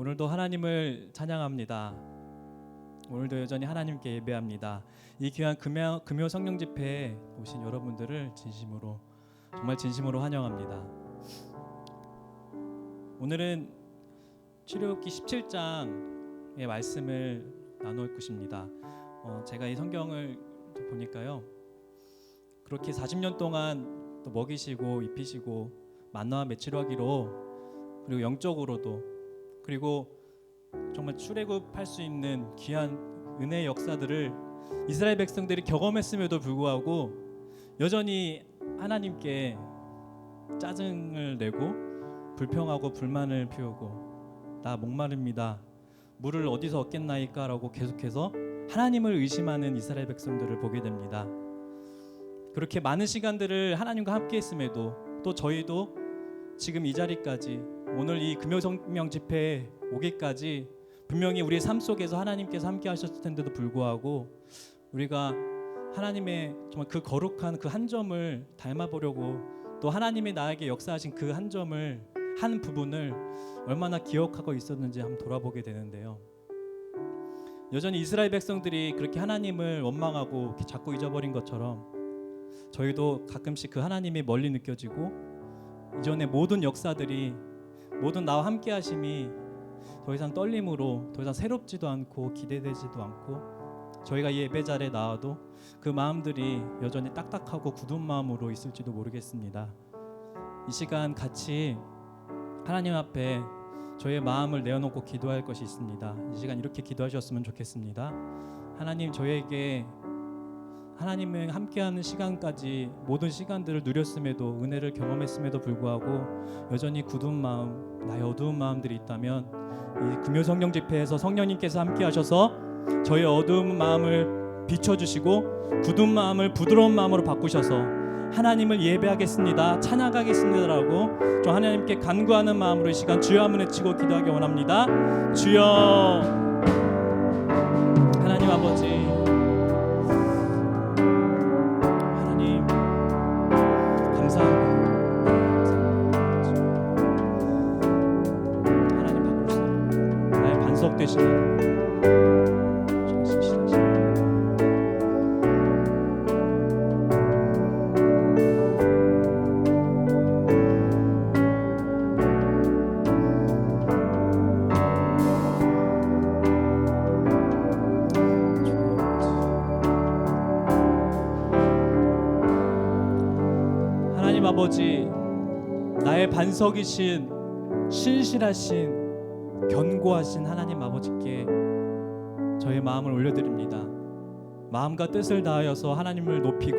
오늘도 하나님을 찬양합니다. 오늘도 여전히 하나님께 예배합니다. 이 귀한 금요 성령 집회에 오신 여러분들을 진심으로 정말 진심으로 환영합니다. 오늘은 출애굽기 17장의 말씀을 나눌 것입니다. 제가 이 성경을 보니까요, 그렇게 40년 동안 또 먹이시고 입히시고 만나와 매치하기로, 그리고 영적으로도, 그리고 정말 출애굽할 수 있는 귀한 은혜의 역사들을 이스라엘 백성들이 경험했음에도 불구하고 여전히 하나님께 짜증을 내고 불평하고 불만을 피우고 나 목마릅니다, 물을 어디서 얻겠나이까 라고 계속해서 하나님을 의심하는 이스라엘 백성들을 보게 됩니다. 그렇게 많은 시간들을 하나님과 함께 했음에도 또 저희도 지금 이 자리까지, 오늘 이 금요성령 집회에 오기까지 분명히 우리의 삶 속에서 하나님께서 함께 하셨을 텐데도 불구하고 우리가 하나님의 정말 그 거룩한 그 한 점을 닮아보려고, 또 하나님이 나에게 역사하신 그 한 점을, 한 부분을 얼마나 기억하고 있었는지 한번 돌아보게 되는데요. 여전히 이스라엘 백성들이 그렇게 하나님을 원망하고 이렇게 자꾸 잊어버린 것처럼 저희도 가끔씩 그 하나님이 멀리 느껴지고 이전의 모든 역사들이, 모든 나와 함께 하심이 더 이상 떨림으로, 더 이상 새롭지도 않고 기대되지도 않고, 저희가 이 예배 자리에 나와도 그 마음들이 여전히 딱딱하고 굳은 마음으로 있을지도 모르겠습니다. 이 시간 같이 하나님 앞에 저희의 마음을 내어놓고 기도할 것이 있습니다. 이 시간 이렇게 기도하셨으면 좋겠습니다. 하나님, 저희에게 하나님의 함께하는 시간까지 모든 시간들을 누렸음에도, 은혜를 경험했음에도 불구하고 여전히 굳은 마음, 나의 어두운 마음들이 있다면 이 금요성령 집회에서 성령님께서 함께하셔서 저의 어두운 마음을 비춰주시고 굳은 마음을 부드러운 마음으로 바꾸셔서 하나님을 예배하겠습니다, 찬양하겠습니다라고 좀 하나님께 간구하는 마음으로 이 시간 주여 한번 외치고 기도하기 원합니다. 주여, 하나님 아버지, 하나님 아버지, 나의 반석이신 신실하신 견고하신 하나님 아버지께 저의 마음을 올려드립니다. 마음과 뜻을 다하여서 하나님을 높이고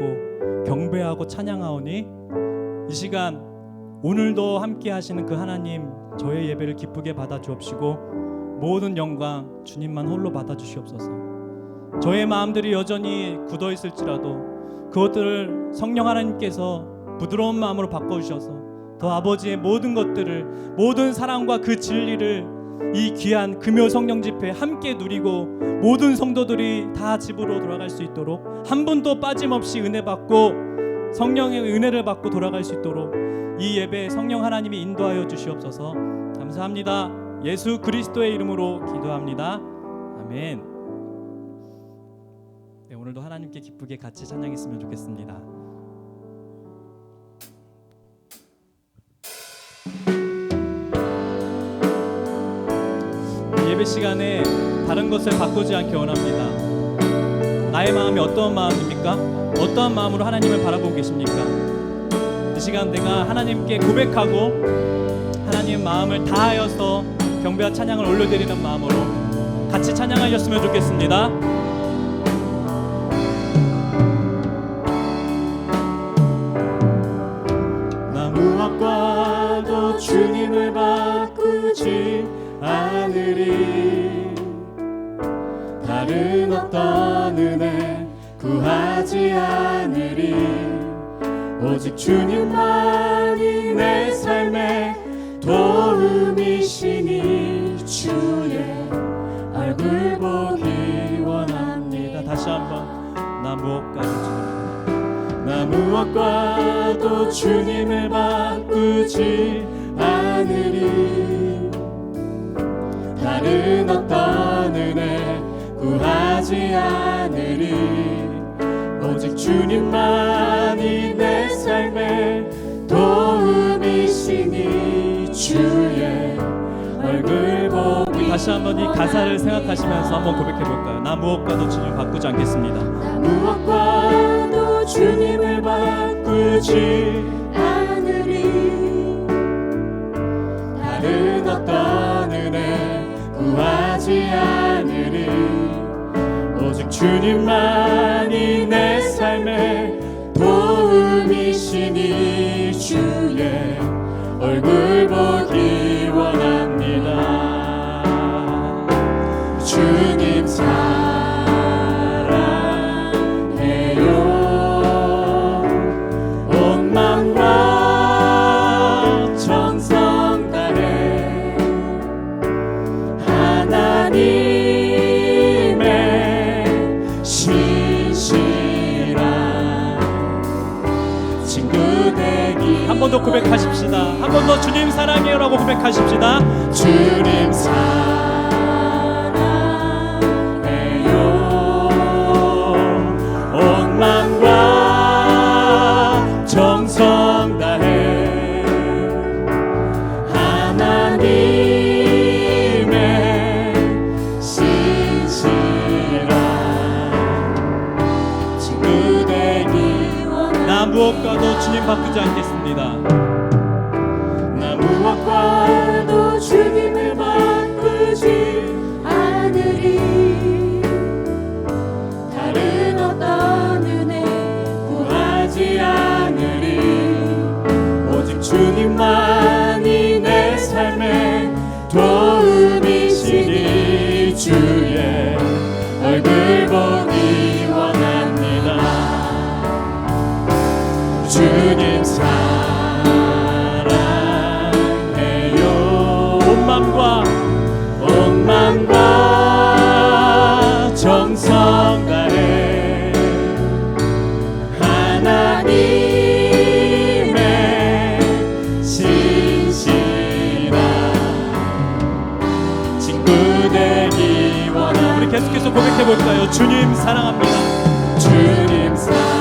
경배하고 찬양하오니 이 시간 오늘도 함께 하시는 그 하나님, 저의 예배를 기쁘게 받아주옵시고 모든 영광 주님만 홀로 받아주시옵소서. 저의 마음들이 여전히 굳어 있을지라도 그것들을 성령 하나님께서 부드러운 마음으로 바꿔주셔서 더 아버지의 모든 것들을, 모든 사랑과 그 진리를 이 귀한 금요 성령 집회에 함께 누리고 모든 성도들이 다 집으로 돌아갈 수 있도록, 한 분도 빠짐없이 은혜 받고 성령의 은혜를 받고 돌아갈 수 있도록 이 예배에 성령 하나님이 인도하여 주시옵소서. 감사합니다. 예수 그리스도의 이름으로 기도합니다. 아멘. 네, 오늘도 하나님께 기쁘게 같이 찬양했으면 좋겠습니다. 예배 시간에 다른 것을 바꾸지 않기 원합니다. 나의 마음이 어떠한 마음입니까? 어떠한 마음으로 하나님을 바라보고 계십니까? 이 시간 내가 하나님께 고백하고 하나님의 마음을 다하여서 경배와 찬양을 올려드리는 마음으로 같이 찬양하셨으면 좋겠습니다. 나 무엇과도 주님을 바꾸지 않으리, 다른 어떤 은혜 구하지 않으리, 오직 주님만이 내 삶의 도움이시니 주의 얼굴 보기 원합니다. 다시 한번, 나 무엇과도 주님을 바꾸지 않으리, 다른 어떤 은혜 구하지 않으리. 오직 주님만이 내 삶의 도움이시니 주의 얼굴 보기. 다시 한번 이 가사를 생각하시면서 한번 고백해 볼까요? 나 무엇과도 주님 바꾸지 않겠습니다. 나 무엇과도 주님을 바꾸지 않으리. 다른 어떤 은혜 구하지 않으리. 오직 주님만이 내 삶의 도움이시니 주의 얼굴 보기 원합니다. 주님 사랑해요. 온 마음과 정성 다해 하나님의 신실한 친구 되기. 한 번 더 고백하십시다. 한 번 더 주님 사랑해요라고 고백하십시다. 주님 사랑해요. 온 마음과 정성 다해 하나님의 신실한 친구 되기 원합니다. 나 무엇과도 주님 바꾸지 않겠습니다. 나 무엇과도 주님을 바꾸지 않으리. 다른 어떤 은혜 구하지 않으리. 오직 주님만이 내 삶의 도움이시니 주의 얼굴 보기 원합니다. 주님 사랑해요. 온 맘과 온 마음과 정성 다해 하나님의 신실한 친구 되기 원합니다. 우리 계속해서 고백해 볼까요? 주님 사랑합니다. 주님 사랑해요.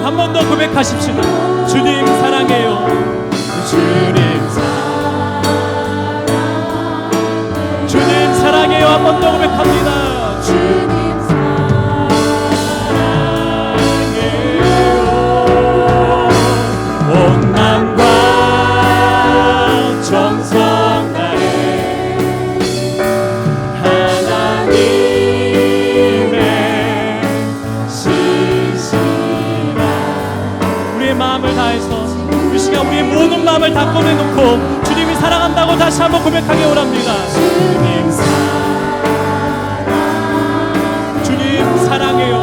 한 번 더 고백하십시다. 주님 사랑해요. 주님 주님 사랑해요. 한 번 더 고백합니다. 주님 사랑해요. 온 마음과 정성 다해 하나님의 신실한. 우리의 마음을 다해서 이 시간 우리의 모든 마음을 다 꺼내놓고 주님이 사랑한다고 다시 한번 고백하기 원합니다. 주님 주님 사랑해요.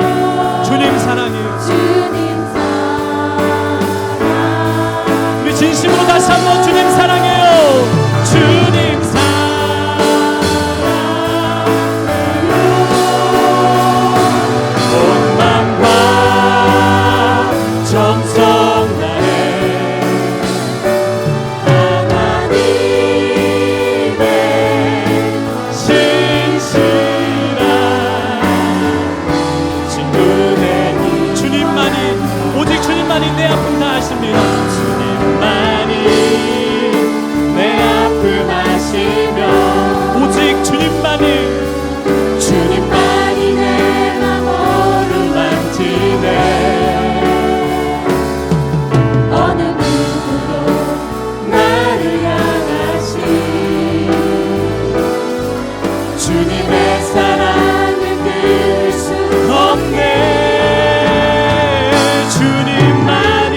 주님 사랑해요. 주님 우리 진심으로 다시 한번 주님 사랑해요. 주님 온 마음과 정성 다해 하나님의 신실한 친구 되기. 주님만이 오직 주님만이 내 아픔 다 아십니다. 주님만이 내 아픔 아시며 오직 주님만이 내 맘 어루만지네. 어느 누구도 나를 향하신 주님의 사랑을 끊을 수 없네. 주님만이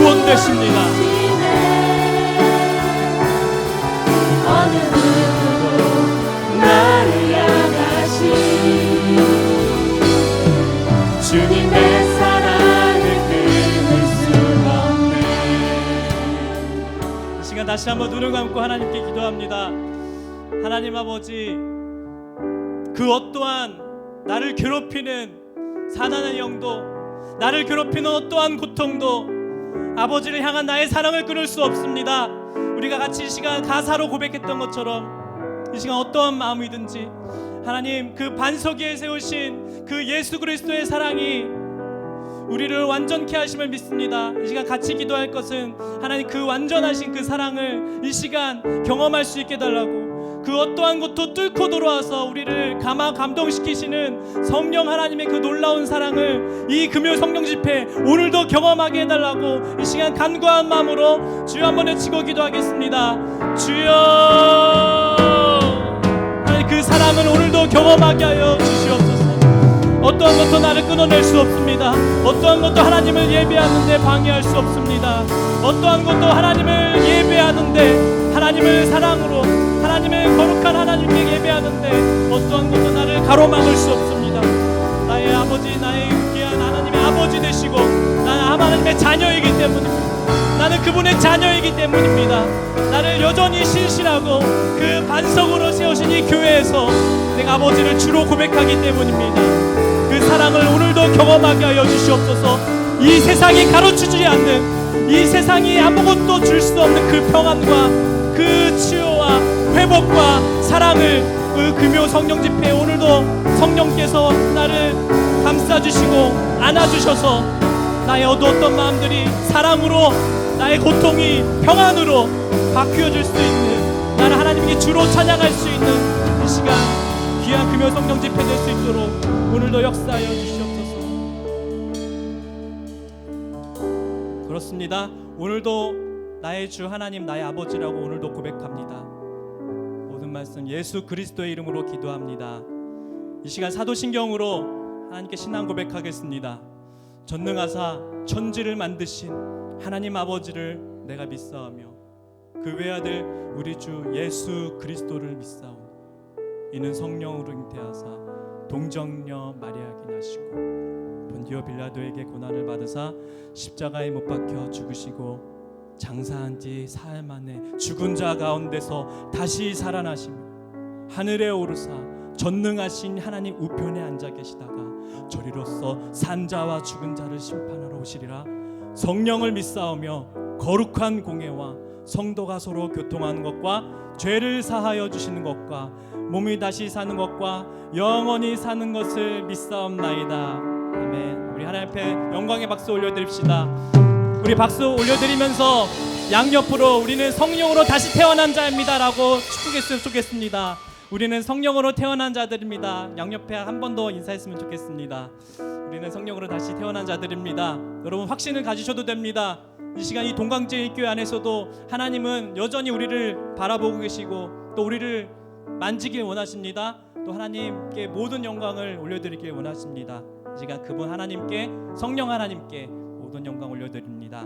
손 되십니다. 어느 누구도 나를 향하신 주님의 사랑을 끊을 수 없네. 이 시간 다시 한번 눈을 감고 하나님께 기도합니다. 하나님 아버지, 그 어떠한 나를 괴롭히는 사단의 영도, 나를 괴롭히는 어떠한 고통도 아버지를 향한 나의 사랑을 끊을 수 없습니다. 우리가 같이 이 시간 가사로 고백했던 것처럼 이 시간 어떠한 마음이든지 하나님, 그 반석 위에 세우신 그 예수 그리스도의 사랑이 우리를 완전케 하심을 믿습니다. 이 시간 같이 기도할 것은 하나님, 그 완전하신 그 사랑을 이 시간 경험할 수 있게 해달라고, 그 어떠한 것도 뚫고 들어와서 우리를 감동시키시는 성령 하나님의 그 놀라운 사랑을 이 금요 성령 집회 오늘도 경험하게 해달라고 이 시간 간구한 마음으로 주여 한번 외치고 기도하겠습니다. 주여, 하나님, 그 사랑을 오늘도 경험하게 하여 주시옵소서. 어떠한 것도 나를 끊어낼 수 없습니다. 어떠한 것도 하나님을 예배하는데 방해할 수 없습니다. 어떠한 것도 하나님을 예배하는데, 하나님을 사랑으로, 하나님의 거룩한 하나님께 예배하는데 어떠한 것도 나를 가로막을 수 없습니다. 나의 아버지, 나의 귀한 하나님의 아버지 되시고 나는 하나님의 자녀이기 때문입니다. 나는 그분의 자녀이기 때문입니다. 나를 여전히 신실하고 그 반석으로 세우신 이 교회에서 내가 아버지를 주로 고백하기 때문입니다. 그 사랑을 오늘도 경험하게 하여 주시옵소서. 이 세상이 가로주지 않는, 이 세상이 아무것도 줄 수 없는 그 평안과 그 치유와 회복과 사랑을 그 금요 성령 집회 오늘도 성령께서 나를 감싸주시고 안아주셔서 나의 어두웠던 마음들이 사랑으로, 나의 고통이 평안으로 바뀌어질 수 있는, 나를 하나님께 주로 찬양할 수 있는 이 시간 귀한 금요 성령 집회 될 수 있도록 오늘도 역사하여 주시옵소서. 그렇습니다. 오늘도 나의 주 하나님, 나의 아버지라고 오늘도 고백합니다. 모든 말씀 예수 그리스도의 이름으로 기도합니다. 이 시간 사도신경으로 하나님께 신앙 고백하겠습니다. 전능하사 천지를 만드신 하나님 아버지를 내가 믿사오며 그 외아들 우리 주 예수 그리스도를 믿사오니 이는 성령으로 잉태하사 동정녀 마리아에게 나시고 본디오 빌라도에게 고난을 받으사 십자가에 못 박혀 죽으시고 장사한 지 사흘 만에 죽은 자 가운데서 다시 살아나시며 하늘에 오르사 전능하신 하나님 우편에 앉아 계시다가 저리로서 산자와 죽은 자를 심판하러 오시리라. 성령을 믿사오며 거룩한 공예와 성도가 서로 교통하는 것과 죄를 사하여 주시는 것과 몸이 다시 사는 것과 영원히 사는 것을 믿사옵나이다. 아멘. 우리 하나님 앞에 영광의 박수 올려드립시다. 우리 박수 올려드리면서 양옆으로 우리는 성령으로 다시 태어난 자입니다 라고 축복했으면 좋겠습니다. 우리는 성령으로 태어난 자들입니다. 양옆에 한 번 더 인사했으면 좋겠습니다. 우리는 성령으로 다시 태어난 자들입니다. 여러분 확신을 가지셔도 됩니다. 이 시간 이 동강제일교회 안에서도 하나님은 여전히 우리를 바라보고 계시고 또 우리를 만지길 원하십니다. 또 하나님께 모든 영광을 올려드리길 원하십니다. 이 시간 그분 하나님께, 성령 하나님께 모든 영광 올려드립니다.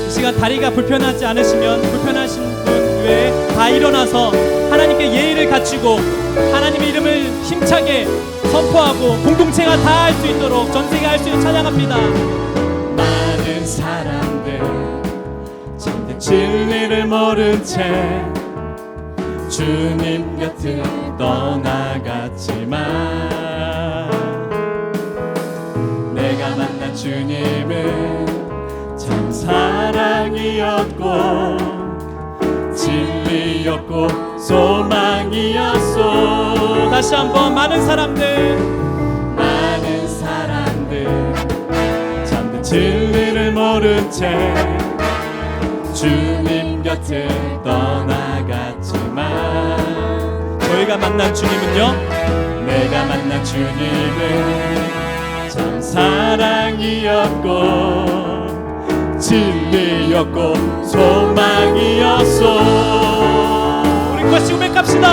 이 시간 다리가 불편하지 않으시면 불편하신 분 외에 다 일어나서 하나님께 예의를 갖추고 하나님의 이름을 힘차게 선포하고 공동체가 다 할 수 있도록, 전세가 할 수 있도록 찬양합니다. 많은 사람들 참된 진리를 모른 채 주님 곁을 떠나갔지만 내가 만난 주님은 참 사랑이었고 진리였고 소망이었소. 다시 한번 많은 사람들 참된 진리를 모른 채 주님 곁을 떠나갔지만 저희가 만난 주님은요, 내가 만난 주님은 참 사랑이었고 진리였고 소망이었소. 우리 것이 고백합시다.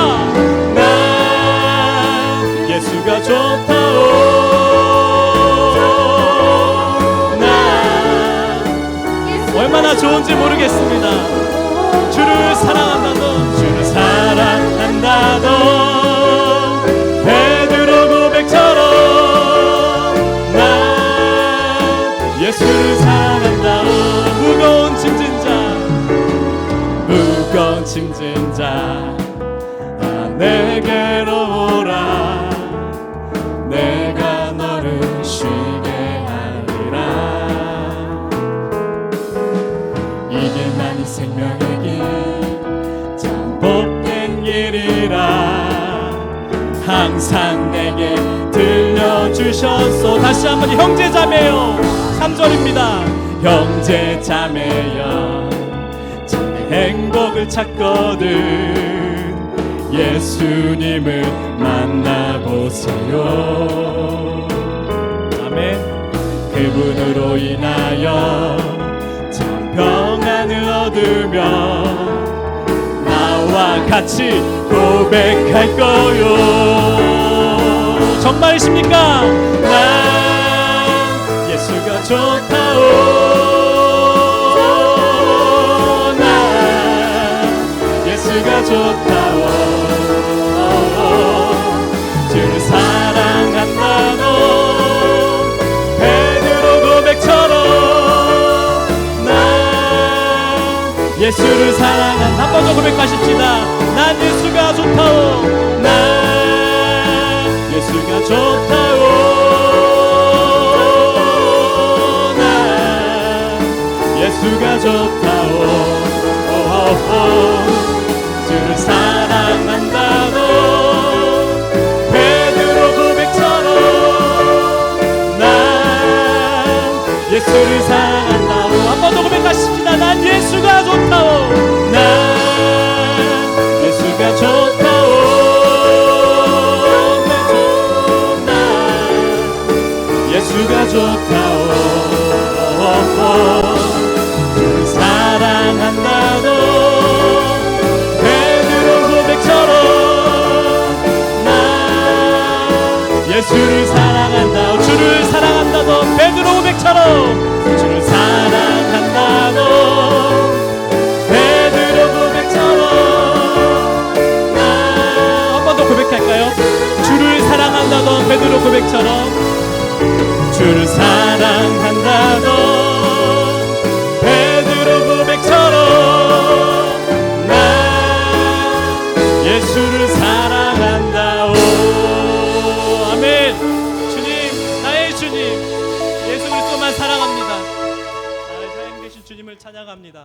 난 예수가 좋다오 얼마나 좋은지 모르겠습니다. 주를 사랑한다던 주를 사랑한다던 베드로 고백처럼 난 예수를 사랑한다. 무거운 짐진 자 내게로 오라. 내가 너를 쉬게 하리라. 이 길만이 생명의 길 참 복된 길이라 항상 내게 들려주셨소. 다시 한번 형제 자매요. 3절입니다. 형제 자매여 행복을 찾거든 예수님을 만나보세요. 아멘. 그분으로 인하여 참 평안을 얻으며 나와 같이 고백할 거요. 정말이십니까? 난 예수가 좋다오. 예수가 좋다오. 주를 사랑한다고 베드로 고백처럼 난 예수를 사랑한다. 한 번 더 고백하십시다. 난 예수가 좋다오. 난 예수가 좋다오. 난 예수가 좋다오. 주를 사랑한다고 베드로 고백처럼 난 예수를 사랑한다고. 한 번 더 고백하십시다. 난 예수가 좋다오. 난 예수가 좋다오. 난 예수가 좋다오. 주를 사랑한다고 예수를 사랑한다. 주를 사랑한다던 베드로 고백처럼 주를 사랑한다고 베드로 고백처럼 한 번 더 고백할까요? 주를 사랑한다던 베드로 고백처럼 주를 사랑한다고 베드로 고백처럼 난 예수를 사랑한다오. 주님, 나의 주님, 예수 그리스도만 사랑합니다. 나를 사랑되신 주님을 찬양합니다.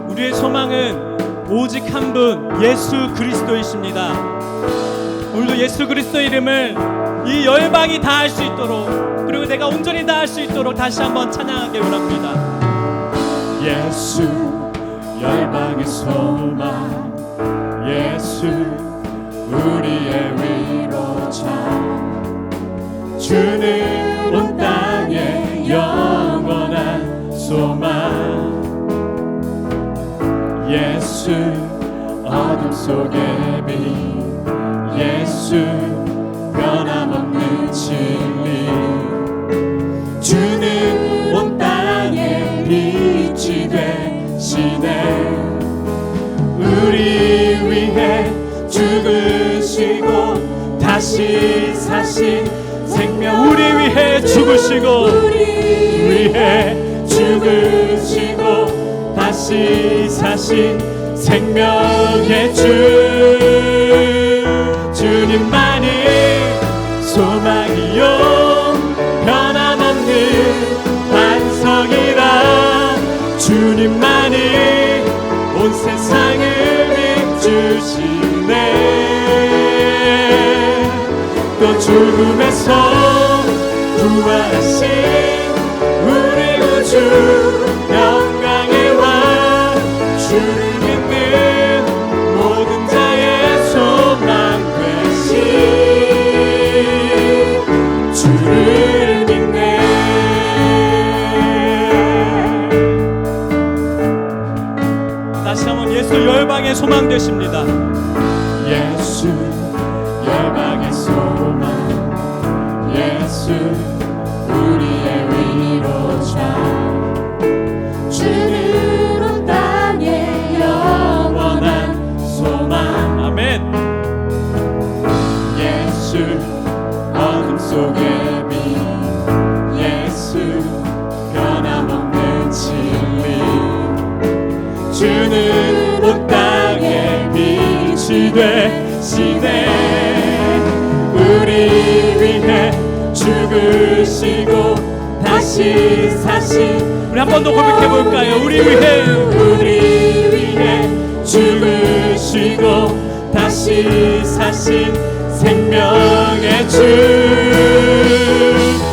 우리의 소망은 오직 한 분 예수 그리스도이십니다. 오늘도 예수 그리스도의 이름을 이 열방이 다 할 수 있도록, 그리고 내가 온전히 다 할 수 있도록 다시 한번 찬양하기 원합니다. 예수 열방의 소망 예수 우리의 위로자 주는 온 땅의 영원한 소망 예수 어둠 속의 빛 예수 변함없는 진리 주는 온 땅의 빛이 되시네 우리 위해 죽으시고 다시 사신 생명 우리 위해 죽으시고 위해 죽으시고 다시 사신 생명의 주님만이 소망이요 변함없는 반석이라 주님만이 온 세상을 비추시네 또 죽음에서 부활하신 우리 구주 영광의 왕 주를 믿는 모든 자의 소망 되신 주를 믿네 다시 한번 예수 속의 빛 예수 변함없는 진리 주는 온 땅에 빛이 되시네 우리 위해 죽으시고 다시 사신 우리 한 번 더 고백해 볼까요? 우리 위해 죽으시고 다시 사신 생명의 주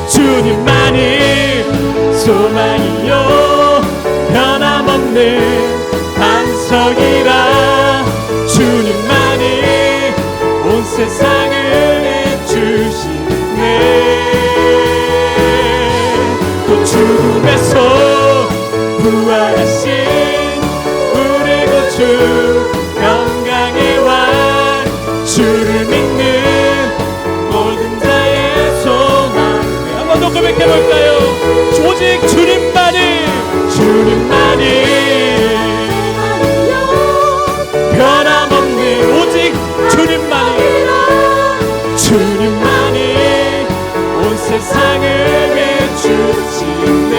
주님만이 소망이요 변함없는 반석이라 주님만이 온 세상을 주시네 또 죽음에서 부활하신 우리 구주 영광의 왕 주를 믿는 모든 자의 소망 한 번 더 고백해 볼까요? 오직 주님만이 변함없는 오직 주님만이 온 세상을 비추시네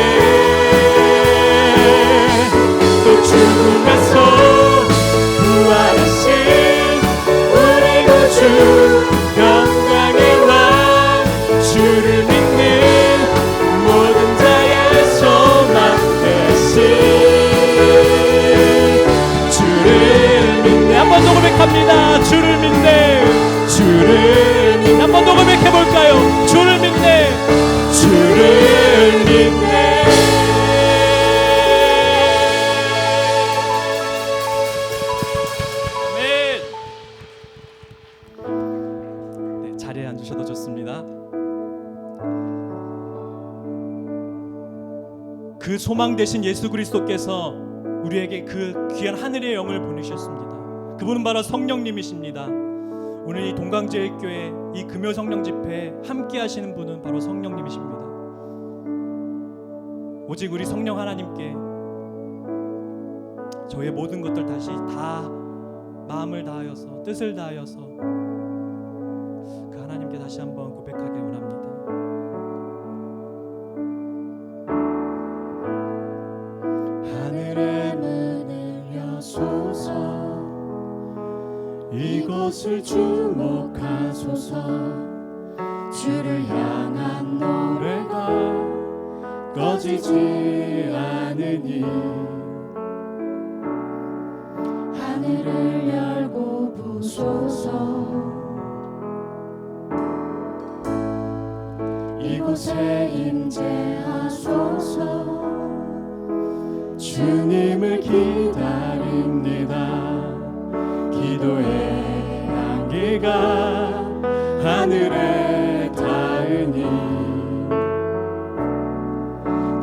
또 죽음에서 부활하신 우리 구주 영광의 왕 주를 믿는 모든 자의 소망 되신 주를 믿네 한 번 더 고백합니다. 주를 믿네. 한 번 더 고백해 볼까요? 주를 믿네. 주를 믿네 네, 자리에 앉으셔도 좋습니다. 그 소망 되신 예수 그리스도께서 우리에게 그 귀한 하늘의 영을 보내셨습니다. 그분은 바로 성령님이십니다. 오늘 이 동강제일교회 이 금요 성령 집회에 함께 하시는 분은 바로 성령님이십니다. 오직 우리 성령 하나님께 저의 모든 것들 다시 다 마음을 다하여서 뜻을 다하여서 그 하나님께 다시 한번 고백하기 원합니다. 하늘의 문을 여소서 이곳을 주목하소서 주를 향한 노래가 꺼지지 않으니 하늘을 열고 부소서 이곳에 임재하소서 주님을 기다립니다 기도의 향기가 하늘에 닿으니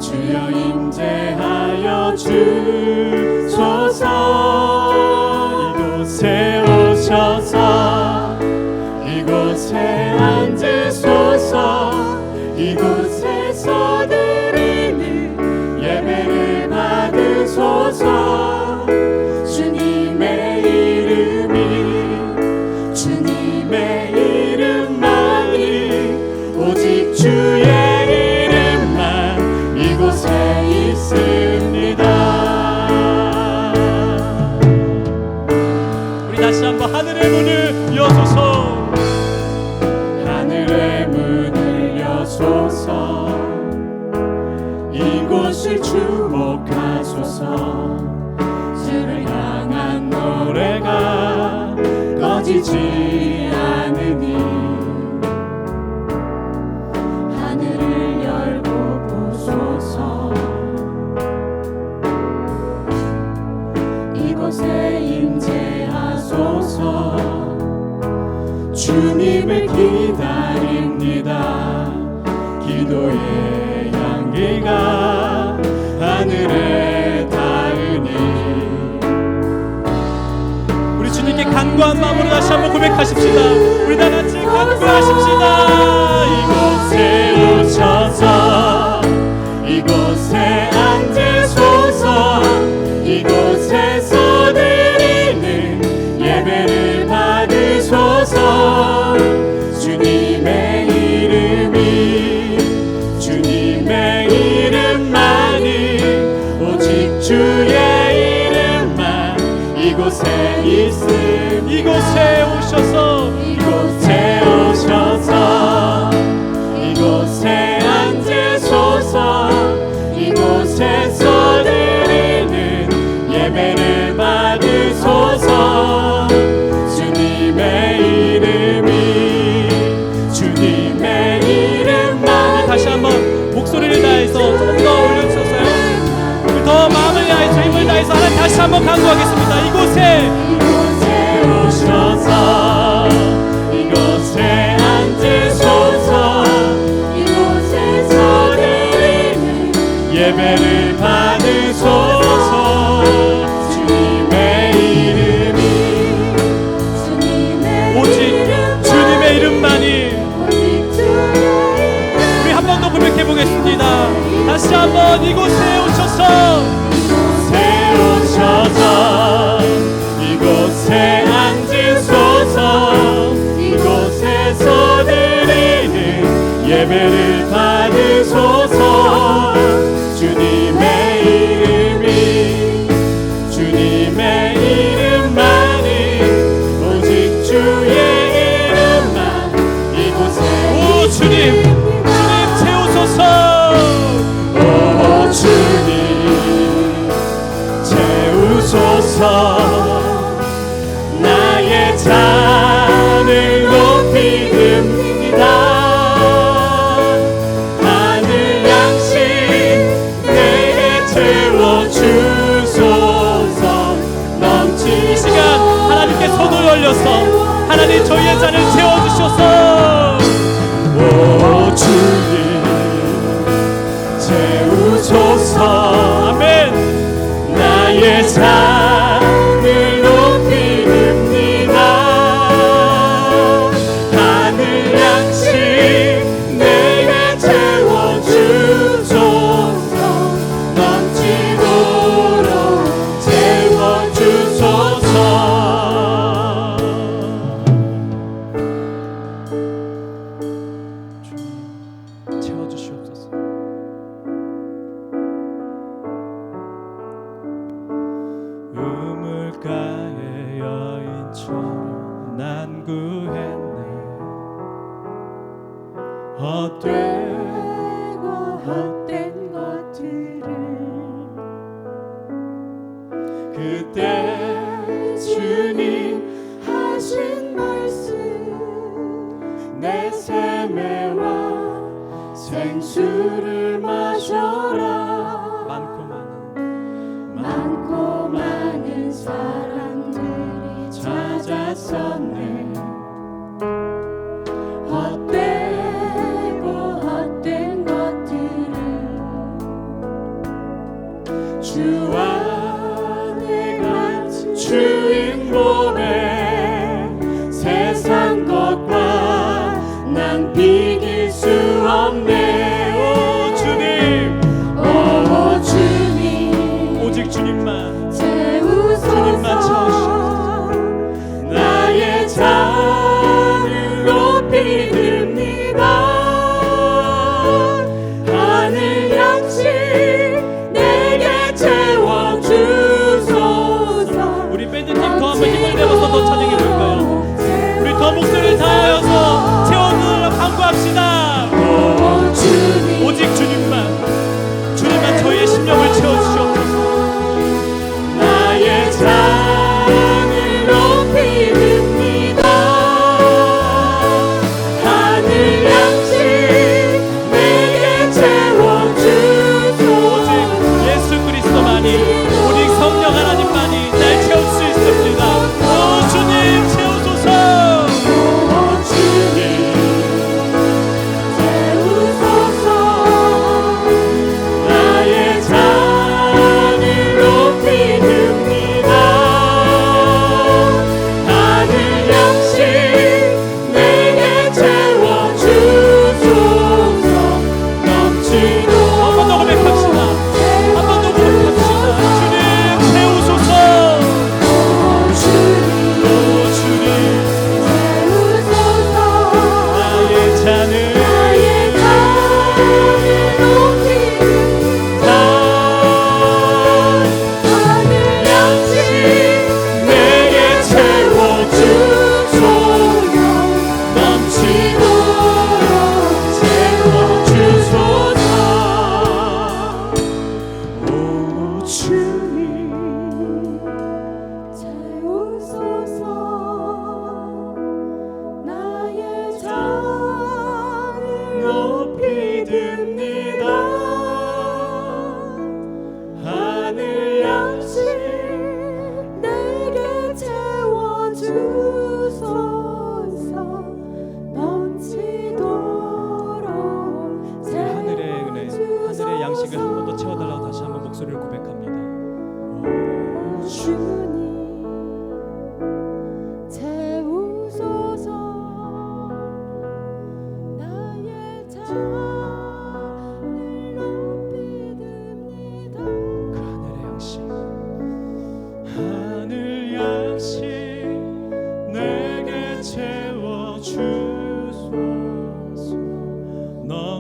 주여 임재하여 주소서 이곳에 오셔서 이곳에 앉으소서 이곳에서 드리는 예배를 받으소서 주님의 이름만이 오직 주의 이름만 이곳에 있습니다. 우리 다시 한번 하늘의 문을 여소서 하늘의 문을 여소서 이곳을 주목하소서 주를 향한 노래가 꺼지지 않으니 하늘을 열고 보소서 이곳에 임재하소서 주님을 기다립니다 기도의 향기가 하늘에 닿으니 우리 주님께 간구한 마음으로 다시 한번 고백하십시다. 우리 다 같이 간구하십시다. 이곳에 오셔서 이곳에 앉으소서 이곳에서 드리는 예배를 받으소서 주님의 이름이 다시 한번 강구하겠습니다. 이곳에 오셔서 이곳에 앉으소서. 이곳에서 드리는 예배를 받으소서. 주님의 이름이 오직 주님의 이름만이. 우리 한 번 더 고백해 보겠습니다. 다시 한번 이곳에 오셔서 이곳에 앉으소서. 이곳에서 드리는 예배를 받으소서. 주님의 이름만이 오직 주의 이름만 이곳에. 오 주님 채우소서. 오 주님 채우소서. 나의 잔을 높이 듭니다. 하늘 양식 내게 채워주소서. 넘치도록. 이 시간 하나님께 손을 올려서 하나님 저희의 잔을 채워주셔서. 오 주님 채우소서. 아멘. 나의 잔을 높이 듭니다. 하늘 양식 내게 채워주소서. 넘치도록 채워주소서. 채워주시옵소서. 우물가의 여인처럼 난 구했네. 헛된 것들을 그때 주님 하신 말씀 내 샘에와 생수를 마셔라. 많고 많은 사람들이 찾았었네. 헛된 것들을 주와 내가 주인 몸에 세상 것과 난 비길 수 없네. 오 주님 오직 주님만 주님만 채우시옵소서. 나의 잔을 높이 듭니다. 하늘 양식 내게 채워주소서. 우리 밴드팀 더 한번 힘을 내어서 더 찬양해 볼까요? 우리 더 목소리를 다하여서 채워주려 강구합시다. 오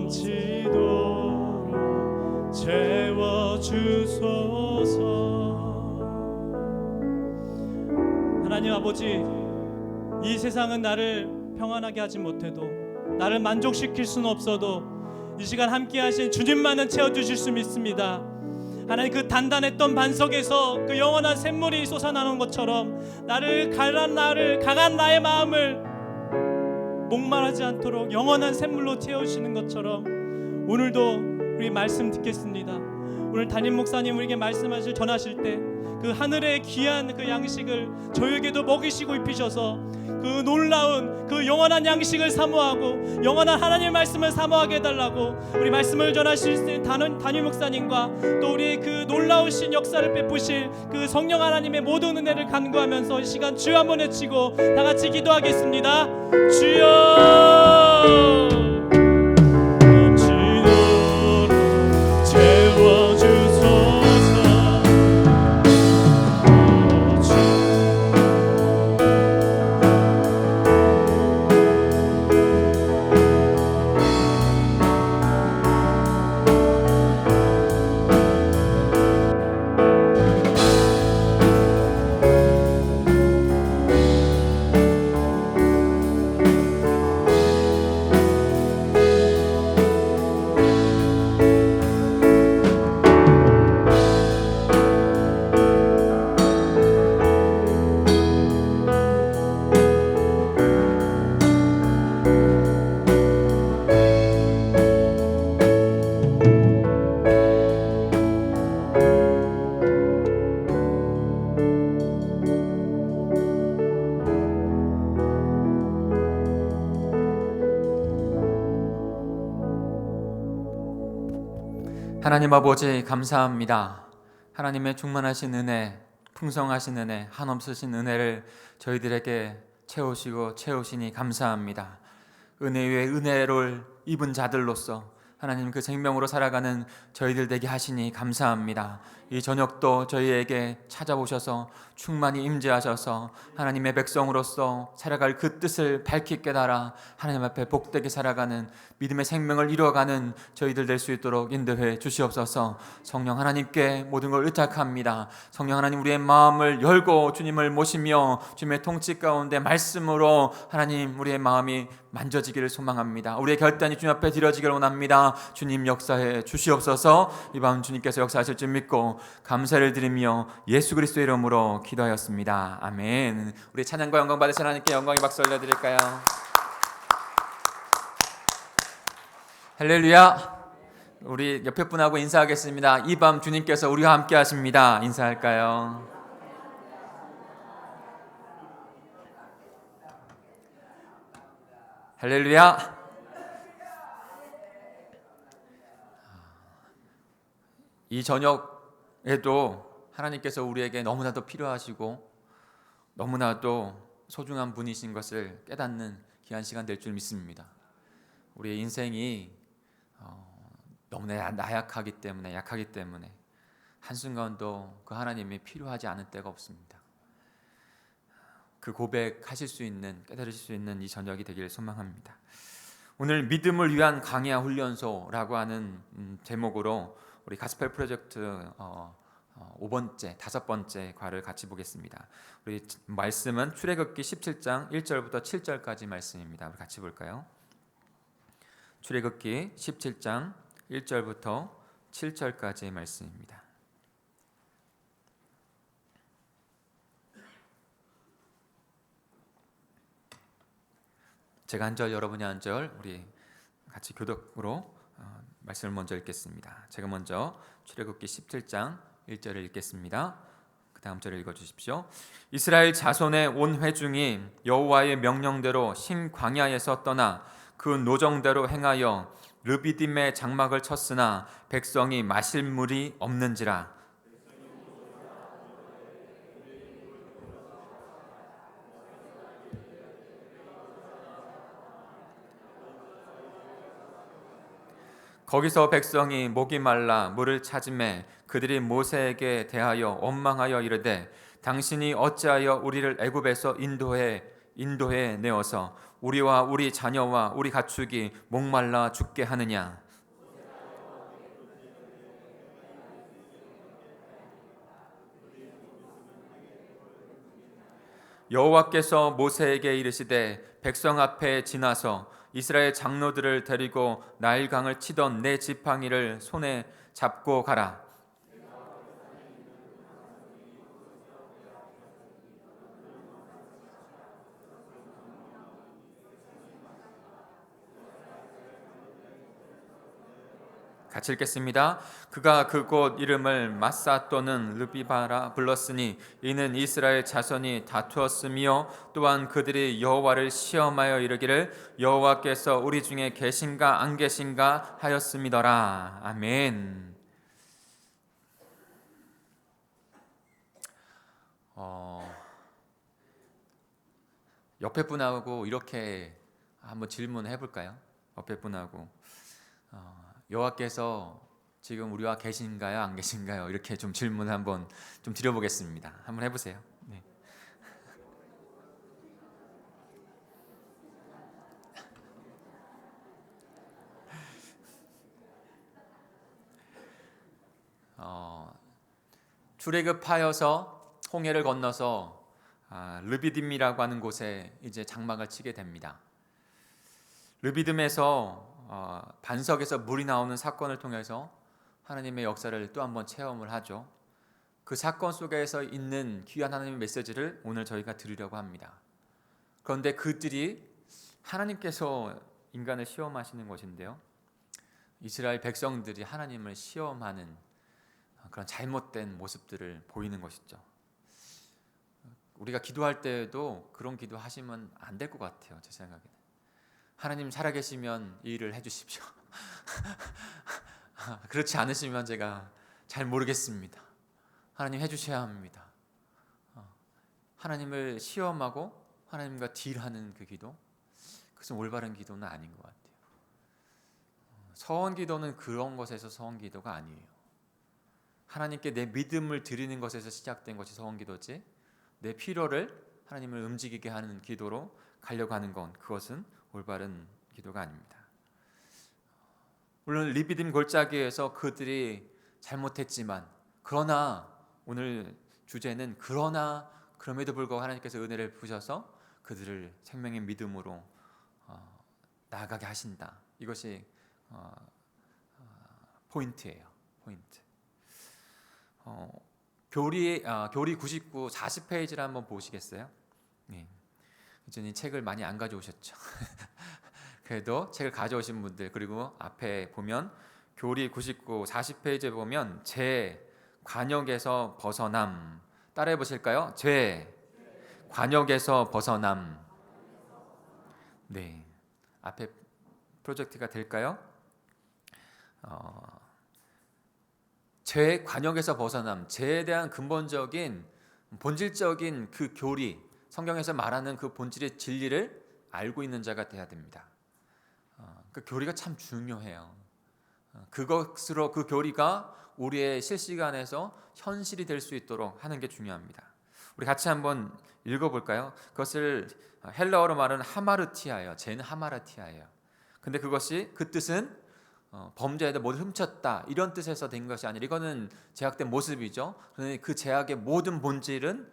넘치도록 채워주소서. 하나님 아버지, 이 세상은 나를 평안하게 하지 못해도, 나를 만족시킬 수는 없어도 이 시간 함께 하신 주님만은 채워주실 수 믿습니다. 하나님, 그 단단했던 반석에서 그 영원한 샘물이 솟아나는 것처럼 강한 나의 마음을 목마르지 않도록 영원한 샘물로 채우시는 것처럼 오늘도 우리 말씀 듣겠습니다. 오늘 담임 목사님 우리에게 말씀하실 전하실 때 그 하늘의 귀한 그 양식을 저에게도 먹이시고 입히셔서 그 놀라운 그 영원한 양식을 사모하고 영원한 하나님의 말씀을 사모하게 해달라고, 우리 말씀을 전하실 담임 목사님과 또 우리의 그 놀라우신 역사를 베푸실 그 성령 하나님의 모든 은혜를 간구하면서 이 시간 주여 한번 외치고 다 같이 기도하겠습니다. 주여, 하나님 아버지 감사합니다. 하나님의 충만하신 은혜, 풍성하신 은혜, 한없으신 은혜를 저희들에게 채우시니 감사합니다. 은혜 위에 은혜를 입은 자들로서 하나님 그 생명으로 살아가는 저희들 되게 하시니 감사합니다. 이 저녁도 저희에게 찾아오셔서 충만히 임재하셔서 하나님의 백성으로서 살아갈 그 뜻을 밝히 깨달아 하나님 앞에 복되게 살아가는 믿음의 생명을 이루어가는 저희들 될 수 있도록 인도해 주시옵소서. 성령 하나님께 모든 걸 의탁합니다. 성령 하나님, 우리의 마음을 열고 주님을 모시며 주님의 통치 가운데 말씀으로 하나님 우리의 마음이 만져지기를 소망합니다. 우리의 결단이 주님 앞에 드려지기를 원합니다. 주님 역사해 주시옵소서. 이 밤 주님께서 역사하실 줄 믿고 감사를 드리며 예수 그리스도의 이름으로 기도하였습니다. 아멘. 우리 찬양과 영광 받으신 하나님께 영광의 박수 올려드릴까요? 할렐루야. 우리 옆에 분하고 인사하겠습니다. 이 밤 주님께서 우리와 함께 하십니다. 인사할까요? 할렐루야. 이 저녁에도 하나님께서 우리에게 너무나도 필요하시고 너무나도 소중한 분이신 것을 깨닫는 귀한 시간 될 줄 믿습니다. 우리의 인생이 너무나 약하기 때문에 한순간도 그 하나님이 필요하지 않을 때가 없습니다. 그 고백하실 수 있는, 깨달으실 수 있는 이 저녁이 되기를 소망합니다. 오늘 믿음을 위한 강야 훈련소라고 하는 제목으로 우리 가스펠 프로젝트 5번째 과를 같이 보겠습니다. 우리 말씀은 출애굽기 17장 1절부터 7절까지 말씀입니다. 우리 같이 볼까요? 출애굽기 17장 1절부터 7절까지의 말씀입니다. 제가 한 절, 여러분이 한 절, 우리 같이 교독으로 말씀을 먼저 읽겠습니다. 제가 먼저 출애굽기 17장 1절을 읽겠습니다. 그 다음 절을 읽어주십시오. 이스라엘 자손의 온 회중이 여호와의 명령대로 신 광야에서 떠나 그 노정대로 행하여 르비딤의 장막을 쳤으나 백성이 마실 물이 없는지라. 거기서 백성이 목이 말라 물을 찾음에 그들이 모세에게 대하여 원망하여 이르되 당신이 어찌하여 우리를 애굽에서 인도해 인도해 내어서 우리와 우리 자녀와 우리 가축이 목말라 죽게 하느냐. 여호와께서 모세에게 이르시되 백성 앞에 지나서 이스라엘 장로들을 데리고 나일강을 치던 네 지팡이를 손에 잡고 가라. 같이 읽겠습니다. 그가 그곳 이름을 마사 또는 르비바라 불렀으니 이는 이스라엘 자손이 다투었으며 또한 그들이 여호와를 시험하여 이르기를 여호와께서 우리 중에 계신가 안 계신가 하였음이더라. 아멘. 옆에 분하고 이렇게 한번 질문해 볼까요? 옆에 분하고 여호와께서 지금 우리와 계신가요, 안 계신가요? 이렇게 좀 질문 한번 좀 드려보겠습니다. 한번 해보세요. 네. 출애굽하여서 홍해를 건너서 르비딤이라고 하는 곳에 이제 장막을 치게 됩니다. 르비딤에서 반석에서 물이 나오는 사건을 통해서 하나님의 역사를 또 한번 체험을 하죠. 그 사건 속에서 있는 귀한 하나님의 메시지를 오늘 저희가 들으려고 합니다. 그런데 그들이 하나님께서 인간을 시험하시는 것인데요, 이스라엘 백성들이 하나님을 시험하는 그런 잘못된 모습들을 보이는 것이죠. 우리가 기도할 때에도 그런 기도 하시면 안 될 것 같아요. 제 생각에는 하나님 살아계시면 이 일을 해주십시오. 그렇지 않으시면 제가 잘 모르겠습니다. 하나님 해주셔야 합니다. 하나님을 시험하고 하나님과 딜하는 그 기도, 그것은 올바른 기도는 아닌 것 같아요. 서원 기도는 그런 것에서 서원 기도가 아니에요. 하나님께 내 믿음을 드리는 것에서 시작된 것이 서원 기도지, 내 필요를 하나님을 움직이게 하는 기도로 가려고 하는 건, 그것은 올바른 기도가 아닙니다. 물론 르비딤 골짜기에서 그들이 잘못했지만, 그러나 오늘 주제는 그러나 그럼에도 불구하고 하나님께서 은혜를 부으셔서 그들을 생명의 믿음으로 나아가게 하신다. 이것이 포인트예요. 포인트. 교리 99 40페이지를 한번 보시겠어요? 네. 이전에 책을 많이 안 가져오셨죠. 그래도 책을 가져오신 분들, 그리고 앞에 보면 교리 99 40페이지에 보면 제 관역에서 벗어남, 따라해 보실까요? 제 관역에서 벗어남. 네, 앞에 프로젝트가 될까요? 죄의 관역에서 벗어남, 죄에 대한 근본적인 본질적인 그 교리, 성경에서 말하는 그 본질의 진리를 알고 있는 자가 돼야 됩니다. 그 교리가 참 중요해요. 그것으로 그 교리가 우리의 실시간에서 현실이 될 수 있도록 하는 게 중요합니다. 우리 같이 한번 읽어볼까요? 그것을 헬라어로 말하는 하마르티아예요. 죄는 하마르티아예요. 근데 그것이 그 뜻은 범죄에도 모두 훔쳤다 이런 뜻에서 된 것이 아니라, 이거는 제약된 모습이죠. 그런데 그 제약의 모든 본질은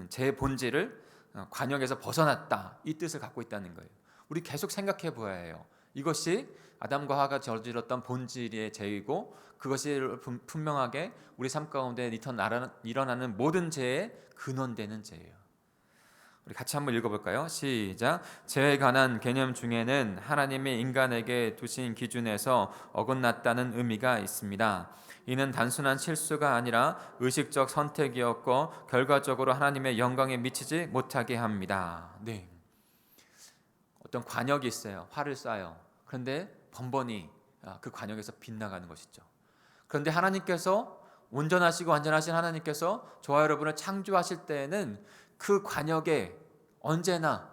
제 본질을 관역에서 벗어났다, 이 뜻을 갖고 있다는 거예요. 우리 계속 생각해 보아야 해요. 이것이 아담과 하와가 저질렀던 본질의 죄이고, 그것이 분명하게 우리 삶 가운데 일어나는 모든 죄의 근원되는 죄예요. 우리 같이 한번 읽어볼까요? 시작. 죄에 관한 개념 중에는 하나님이 인간에게 두신 기준에서 어긋났다는 의미가 있습니다. 이는 단순한 실수가 아니라 의식적 선택이었고 결과적으로 하나님의 영광에 미치지 못하게 합니다. 네. 어떤 관역이 있어요. 활을 쏴요. 그런데 번번이 그 관역에서 빗나가는 것이죠. 그런데 하나님께서, 온전하시고 완전하신 하나님께서 저와 여러분을 창조하실 때에는 그 관역에 언제나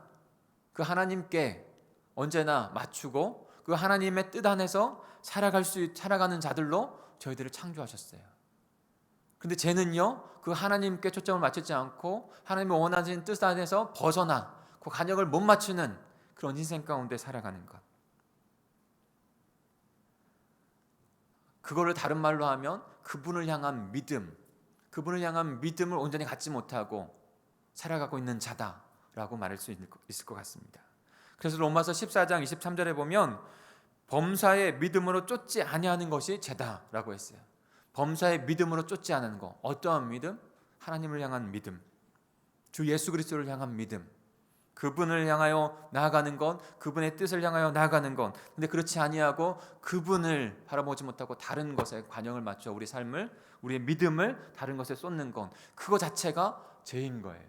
그 하나님께 언제나 맞추고 그 하나님의 뜻 안에서 살아가는 자들로 저희들을 창조하셨어요. 근데 죄는요, 그 하나님께 초점을 맞추지 않고 하나님의 원하시는 뜻 안에서 벗어나 그 균형을 못 맞추는 그런 인생 가운데 살아가는 것. 그거를 다른 말로 하면 그분을 향한 믿음, 그분을 향한 믿음을 온전히 갖지 못하고 살아가고 있는 자다라고 말할 수 있을 것 같습니다. 그래서 로마서 14장 23절에 보면 범사의 믿음으로 쫓지 아니하는 것이 죄다라고 했어요. 범사의 믿음으로 쫓지 않는 것. 어떠한 믿음? 하나님을 향한 믿음, 주 예수 그리스도를 향한 믿음, 그분을 향하여 나아가는 것, 그분의 뜻을 향하여 나아가는 것. 근데 그렇지 아니하고 그분을 바라보지 못하고 다른 것에 관영을 맞춰 우리 삶을, 우리의 믿음을 다른 것에 쏟는 것, 그거 자체가 죄인 거예요.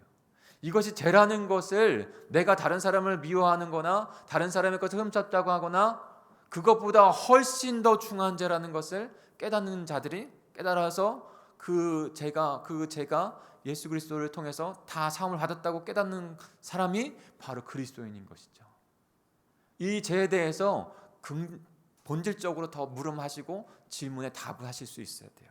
이것이 죄라는 것을 내가 다른 사람을 미워하는 거나 다른 사람의 것을 훔쳤다고 하거나 그것보다 훨씬 더 중요한 죄라는 것을 깨닫는 자들이 깨달아서 그 죄가 예수 그리스도를 통해서 다 사함을 받았다고 깨닫는 사람이 바로 그리스도인인 것이죠. 이 죄에 대해서 본질적으로 더 물음하시고 질문에 답을 하실 수 있어야 돼요.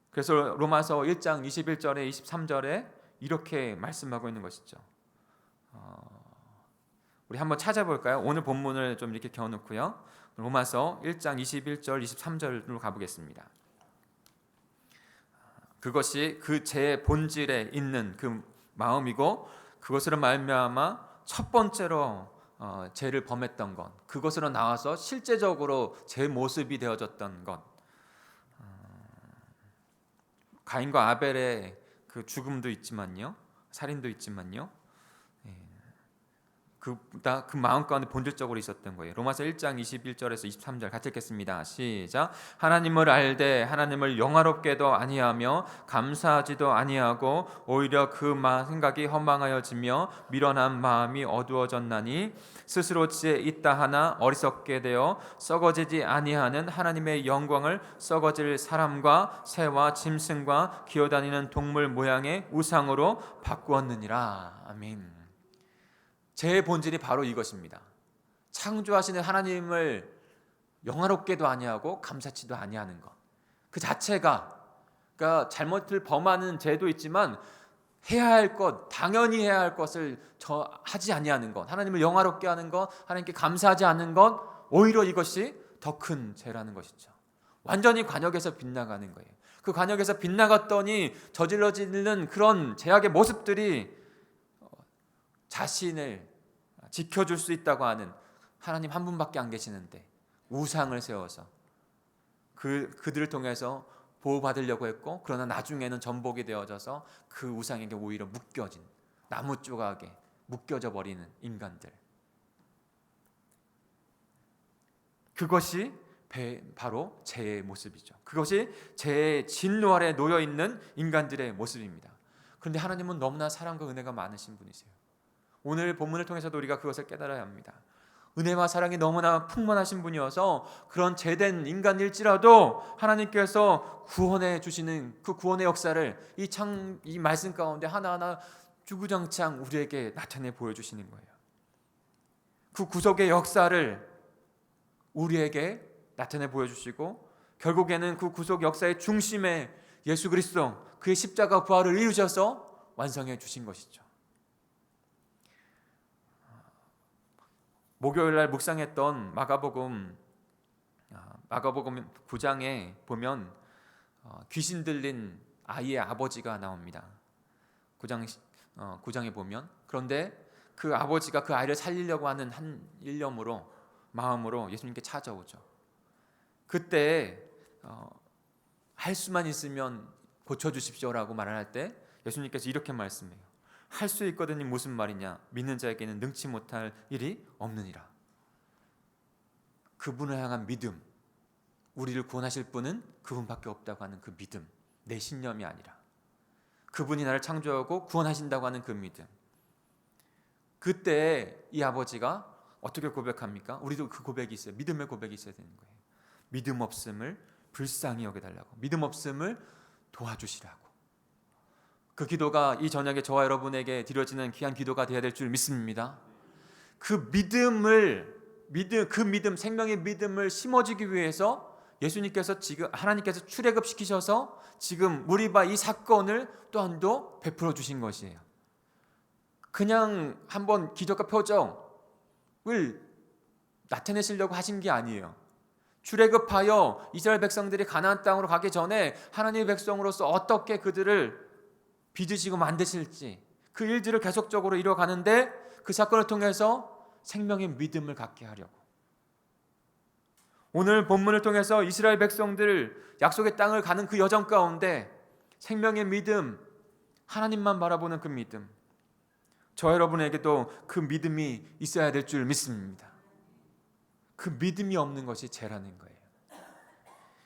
그래서 로마서 1장 21절에 23절에 이렇게 말씀하고 있는 것이죠. 우리 한번 찾아볼까요? 오늘 본문을 좀 이렇게 겨누고요. 로마서 1장 21절 23절로 가보겠습니다. 그것이 그 죄의 본질에 있는 그 마음이고 그것으로 말미암아 첫 번째로 죄를 범했던 것, 그것으로 나와서 실제적으로 제 모습이 되어졌던 것, 가인과 아벨의 그 죽음도 있지만요, 살인도 있지만요, 그 마음 가운데 본질적으로 있었던 거예요. 로마서 1장 21절에서 23절 같이 읽겠습니다. 시작. 하나님을 알되 하나님을 영화롭게도 아니하며 감사하지도 아니하고 오히려 그 생각이 허망하여지며 미련한 마음이 어두워졌나니 스스로 지혜 있다 하나 어리석게 되어 썩어지지 아니하는 하나님의 영광을 썩어질 사람과 새와 짐승과 기어다니는 동물 모양의 우상으로 바꾸었느니라. 아멘. 죄의 본질이 바로 이것입니다. 창조하시는 하나님을 영화롭게도 아니하고 감사치도 아니하는 것. 그 자체가, 그러니까 잘못을 범하는 죄도 있지만 해야 할 것, 당연히 해야 할 것을 하지 아니하는 것, 하나님을 영화롭게 하는 것, 하나님께 감사하지 않는 것, 오히려 이것이 더 큰 죄라는 것이죠. 완전히 관역에서 빗나가는 거예요. 그 관역에서 빗나갔더니 저질러지는 그런 죄악의 모습들이 자신을 지켜줄 수 있다고 하는 하나님 한 분밖에 안 계시는데 우상을 세워서 그들을 통해서 보호받으려고 했고, 그러나 나중에는 전복이 되어져서 그 우상에게 오히려 묶여진, 나무 조각에 묶여져 버리는 인간들. 그것이 바로 죄의 모습이죠. 그것이 죄의 진노 아래 놓여 있는 인간들의 모습입니다. 그런데 하나님은 너무나 사랑과 은혜가 많으신 분이세요. 오늘 본문을 통해서도 우리가 그것을 깨달아야 합니다. 은혜와 사랑이 너무나 풍만하신 분이어서 그런 죄된 인간일지라도 하나님께서 구원해 주시는 그 구원의 역사를 이 말씀 가운데 하나하나 주구장창 우리에게 나타내 보여주시는 거예요. 그 구속의 역사를 우리에게 나타내 보여주시고, 결국에는 그 구속 역사의 중심에 예수 그리스도, 그의 십자가 부활을 이루셔서 완성해 주신 것이죠. 목요일날 묵상했던 마가복음 9장에 보면 귀신 들린 아이의 아버지가 나옵니다. 9장에 보면, 그런데 그 아버지가 그 아이를 살리려고 하는 한 일념으로, 마음으로 예수님께 찾아오죠. 그때 할 수만 있으면 고쳐주십시오라고 말을 할 때 예수님께서 이렇게 말씀해요. 할 수 있거든이 무슨 말이냐? 믿는 자에게는 능치 못할 일이 없느니라. 그분을 향한 믿음, 우리를 구원하실 분은 그분밖에 없다고 하는 그 믿음, 내 신념이 아니라 그분이 나를 창조하고 구원하신다고 하는 그 믿음. 그때 이 아버지가 어떻게 고백합니까? 우리도 그 고백이 있어요. 믿음의 고백이 있어야 되는 거예요. 믿음 없음을 불쌍히 여겨달라고, 믿음 없음을 도와주시라고. 그 기도가 이 저녁에 저와 여러분에게 드려지는 귀한 기도가 되어야 될 줄 믿습니다. 그 믿음, 생명의 믿음을 심어주기 위해서 예수님께서 지금 하나님께서 출애굽시키셔서 지금 무리바 이 사건을 또한도 베풀어 주신 것이에요. 그냥 한번 기적과 표적을 나타내시려고 하신 게 아니에요. 출애굽하여 이스라엘 백성들이 가나안 땅으로 가기 전에 하나님의 백성으로서 어떻게 그들을 빚으시고 만드실지 그 일들을 계속적으로 이뤄가는데 그 사건을 통해서 생명의 믿음을 갖게 하려고. 오늘 본문을 통해서 이스라엘 백성들 약속의 땅을 가는 그 여정 가운데 생명의 믿음, 하나님만 바라보는 그 믿음, 저 여러분에게도 그 믿음이 있어야 될 줄 믿습니다. 그 믿음이 없는 것이 죄라는 거예요.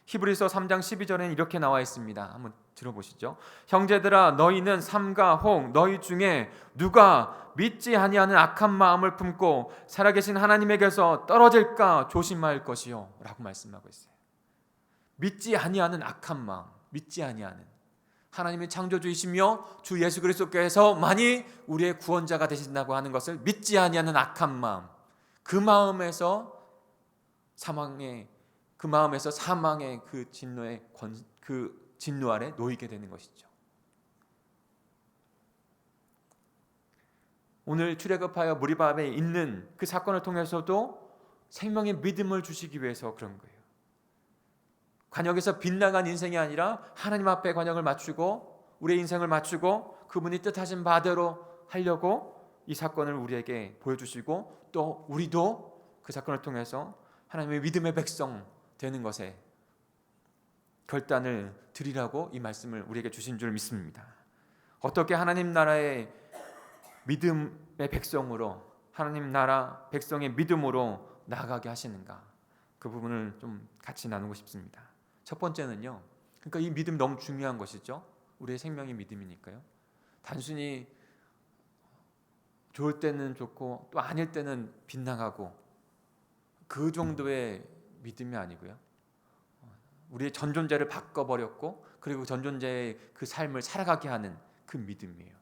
히브리서 3장 12절에는 이렇게 나와 있습니다. 한번 들어보시죠. 형제들아 너희는 삼가 홍 너희 중에 누가 믿지 아니하는 악한 마음을 품고 살아계신 하나님에게서 떨어질까 조심할 것이요 라고 말씀하고 있어요. 믿지 아니하는 악한 마음, 믿지 아니하는 하나님의 창조주이시며 주 예수 그리스도께서만이 우리의 구원자가 되신다고 하는 것을 믿지 아니하는 악한 마음, 그 마음에서 사망의 그 진노 아래 놓이게 되는 것이죠. 오늘 출애굽하여 무리바에 있는 그 사건을 통해서도 생명의 믿음을 주시기 위해서 그런 거예요. 관역에서 빗나간 인생이 아니라 하나님 앞에 관역을 맞추고 우리의 인생을 맞추고 그분이 뜻하신 바대로 하려고 이 사건을 우리에게 보여주시고 또 우리도 그 사건을 통해서 하나님의 믿음의 백성 되는 것에 결단을 드리라고 이 말씀을 우리에게 주신 줄 믿습니다. 어떻게 하나님 나라의 믿음의 백성으로 하나님 나라 백성의 믿음으로 나아가게 하시는가, 그 부분을 좀 같이 나누고 싶습니다. 첫 번째는요, 그러니까 이 믿음 너무 중요한 것이죠. 우리의 생명의 믿음이니까요. 단순히 좋을 때는 좋고 또 아닐 때는 빗나가고 그 정도의 믿음이 아니고요. 우리의 전 존재를 바꿔버렸고 그리고 전 존재의 그 삶을 살아가게 하는 그 믿음이에요.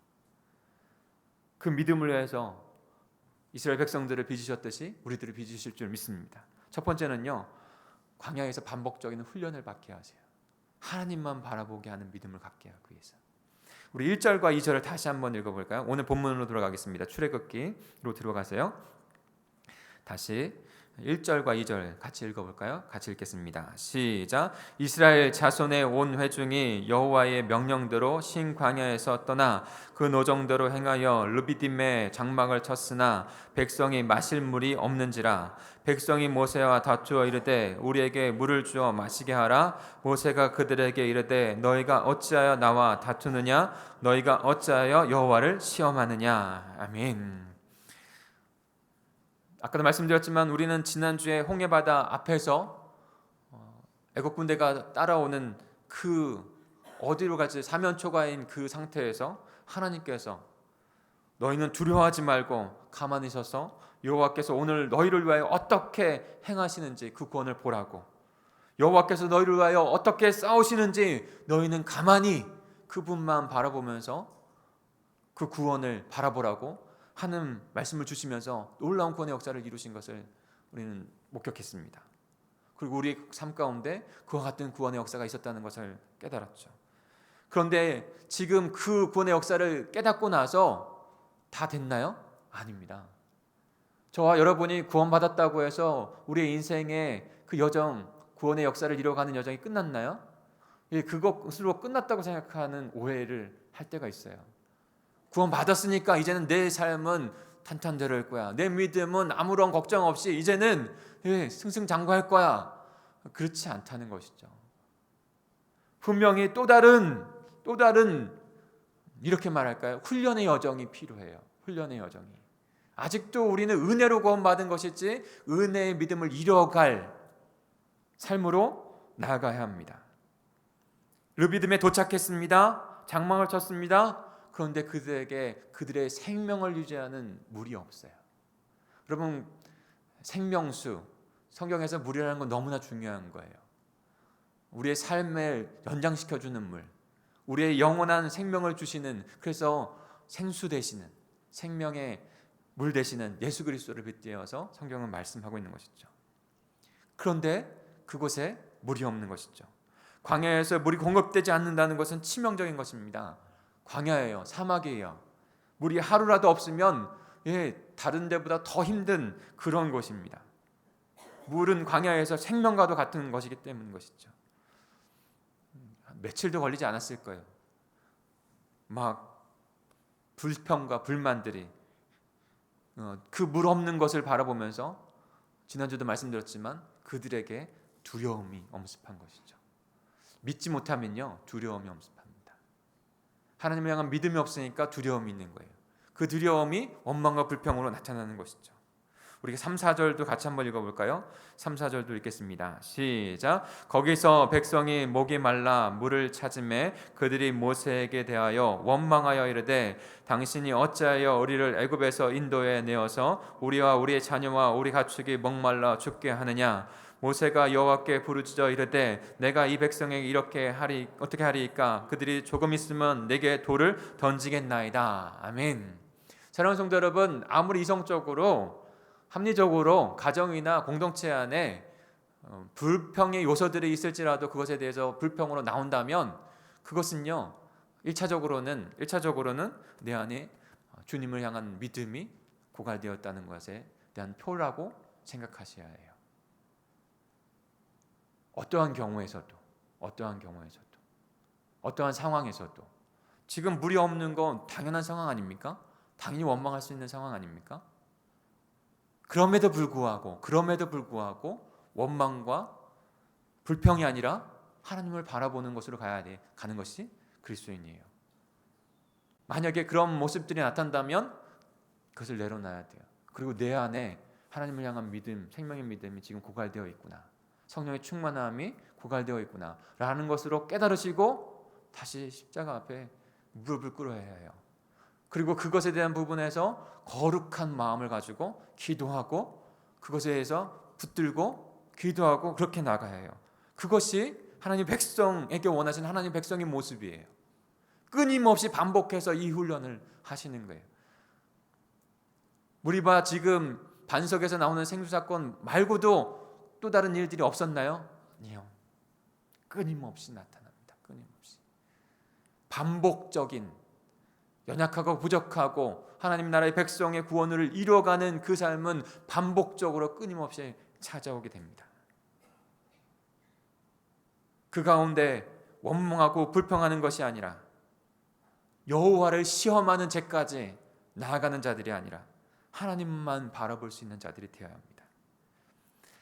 그 믿음을 위해서 이스라엘 백성들을 빚으셨듯이 우리들을 빚으실 줄 믿습니다. 첫 번째는요, 광야에서 반복적인 훈련을 받게 하세요. 하나님만 바라보게 하는 믿음을 갖게 하기 위해서. 우리 1절과 2절을 다시 한번 읽어볼까요? 오늘 본문으로 들어가겠습니다. 출애굽기로 들어가세요. 다시 1절과 2절 같이 읽어볼까요? 같이 읽겠습니다. 시작. 이스라엘 자손의 온 회중이 여호와의 명령대로 신광야에서 떠나 그 노정대로 행하여 르비딤에 장막을 쳤으나 백성이 마실 물이 없는지라. 백성이 모세와 다투어 이르되 우리에게 물을 주어 마시게 하라. 모세가 그들에게 이르되 너희가 어찌하여 나와 다투느냐? 너희가 어찌하여 여호와를 시험하느냐? 아멘. 아까도 말씀드렸지만 우리는 지난주에 홍해바다 앞에서 애국 군대가 따라오는 그 어디로 갈지 사면초가인 그 상태에서 하나님께서 너희는 두려워하지 말고 가만히 서서 여호와께서 오늘 너희를 위하여 어떻게 행하시는지 그 구원을 보라고, 여호와께서 너희를 위하여 어떻게 싸우시는지 너희는 가만히 그분만 바라보면서 그 구원을 바라보라고 하는 말씀을 주시면서 놀라운 구원의 역사를 이루신 것을 우리는 목격했습니다. 그리고 우리의 삶 가운데 그와 같은 구원의 역사가 있었다는 것을 깨달았죠. 그런데 지금 그 구원의 역사를 깨닫고 나서 다 됐나요? 아닙니다. 저와 여러분이 구원받았다고 해서 우리의 인생의 그 여정, 구원의 역사를 이뤄가는 여정이 끝났나요? 그것으로 끝났다고 생각하는 오해를 할 때가 있어요. 구원 받았으니까 이제는 내 삶은 탄탄대로일 거야. 내 믿음은 아무런 걱정 없이 이제는 승승장구할 거야. 그렇지 않다는 것이죠. 분명히 또 다른 이렇게 말할까요? 훈련의 여정이 필요해요. 훈련의 여정이. 아직도 우리는 은혜로 구원받은 것이지 은혜의 믿음을 이뤄갈 삶으로 나아가야 합니다. 르비딤에 도착했습니다. 장막을 쳤습니다. 그런데 그들의 생명을 유지하는 물이 없어요. 여러분, 생명수, 성경에서 물이라는 건 너무나 중요한 거예요. 우리의 삶을 연장시켜주는 물, 우리의 영원한 생명을 주시는, 그래서 생수 되시는, 생명의 물 되시는 예수 그리스도를 빗대어서 성경은 말씀하고 있는 것이죠. 그런데 그곳에 물이 없는 것이죠. 광야에서 물이 공급되지 않는다는 것은 치명적인 것입니다. 광야예요. 사막이에요. 물이 하루라도 없으면 다른 데보다 더 힘든 그런 곳입니다. 물은 광야에서 생명과도 같은 것이기 때문인 것이죠. 며칠도 걸리지 않았을 거예요. 막 불평과 불만들이 그 물 없는 것을 바라보면서 지난주도 말씀드렸지만 그들에게 두려움이 엄습한 것이죠. 믿지 못하면요 두려움이 엄습합니다. 하나님을 향한 믿음이 없으니까 두려움이 있는 거예요. 그 두려움이 원망과 불평으로 나타나는 것이죠. 우리가 3, 4절도 같이 한번 읽어볼까요? 3, 4절도 읽겠습니다. 시작. 거기서 백성이 목이 말라 물을 찾음에 그들이 모세에게 대하여 원망하여 이르되 당신이 어찌하여 우리를 애굽에서 인도해 내어서 우리와 우리의 자녀와 우리 가축이 목말라 죽게 하느냐. 모세가 여호와께 부르짖어 이르되 내가 이 백성에게 이렇게 어떻게 하리이까. 그들이 조금 있으면 내게 돌을 던지겠나이다. 아멘. 사랑하는 성도 여러분, 아무리 이성적으로 합리적으로 가정이나 공동체 안에 불평의 요소들이 있을지라도 그것에 대해서 불평으로 나온다면 그것은요 1차적으로는 내 안에 주님을 향한 믿음이 고갈되었다는 것에 대한 표라고 생각하셔야 해요. 어떠한 경우에서도 어떠한 상황에서도 지금 물이 없는 건 당연한 상황 아닙니까? 당연히 원망할 수 있는 상황 아닙니까? 그럼에도 불구하고 원망과 불평이 아니라 하나님을 바라보는 것으로 가는 것이 그리스도인이에요. 만약에 그런 모습들이 나타난다면 그것을 내려놔야 돼요. 그리고 내 안에 하나님을 향한 믿음, 생명의 믿음이 지금 고갈되어 있구나, 성령의 충만함이 고갈되어 있구나 라는 것으로 깨달으시고 다시 십자가 앞에 무릎을 꿇어야 해요. 그리고 그것에 대한 부분에서 거룩한 마음을 가지고 기도하고 그것에 대해서 붙들고 기도하고 그렇게 나가야 해요. 그것이 하나님 백성에게 원하시는 하나님 백성의 모습이에요. 끊임없이 반복해서 이 훈련을 하시는 거예요. 우리가 지금 반석에서 나오는 생수사건 말고도 또 다른 일들이 없었나요? 아니요. 끊임없이 나타납니다. 끊임없이. 반복적인 연약하고 부족하고 하나님 나라의 백성의 구원을 이뤄가는 그 삶은 반복적으로 끊임없이 찾아오게 됩니다. 그 가운데 원망하고 불평하는 것이 아니라 여호와를 시험하는 죄까지 나아가는 자들이 아니라 하나님만 바라볼 수 있는 자들이 되어야 합니다.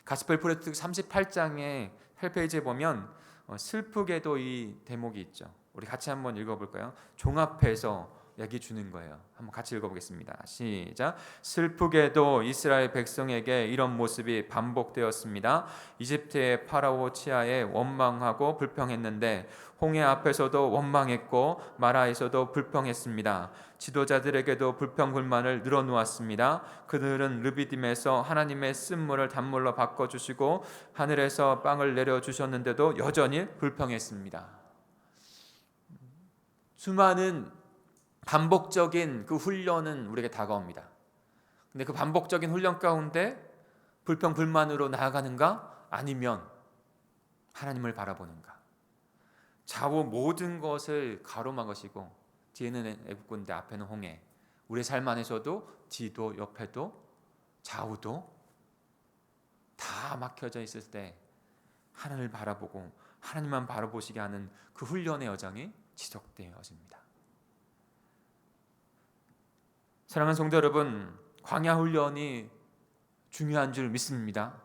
가스펠 프로젝트 38장의 8페이지에 보면 슬프게도 이 대목이 있죠. 우리 같이 한번 읽어볼까요? 종합해서 얘기 주는 거예요. 한번 같이 읽어보겠습니다. 시작. 슬프게도 이스라엘 백성에게 이런 모습이 반복되었습니다. 이집트의 파라오 치하에 원망하고 불평했는데 홍해 앞에서도 원망했고 마라에서도 불평했습니다. 지도자들에게도 불평 불만을 늘어놓았습니다. 그들은 르비딤에서 하나님의 쓴물을 단물로 바꿔주시고 하늘에서 빵을 내려주셨는데도 여전히 불평했습니다. 수많은 반복적인 그 훈련은 우리에게 다가옵니다. 근데 그 반복적인 훈련 가운데 불평 불만으로 나아가는가? 아니면 하나님을 바라보는가? 좌우 모든 것을 가로막으시고 뒤에는 애국군대, 앞에는 홍해. 우리의 삶 안에서도 뒤도 옆에도 좌우도 다 막혀져 있을 때 하나님을 바라보고 하나님만 바라보시게 하는 그 훈련의 여정이 지속되어집니다. 사랑하는 성도 여러분, 광야 훈련이 중요한 줄 믿습니다.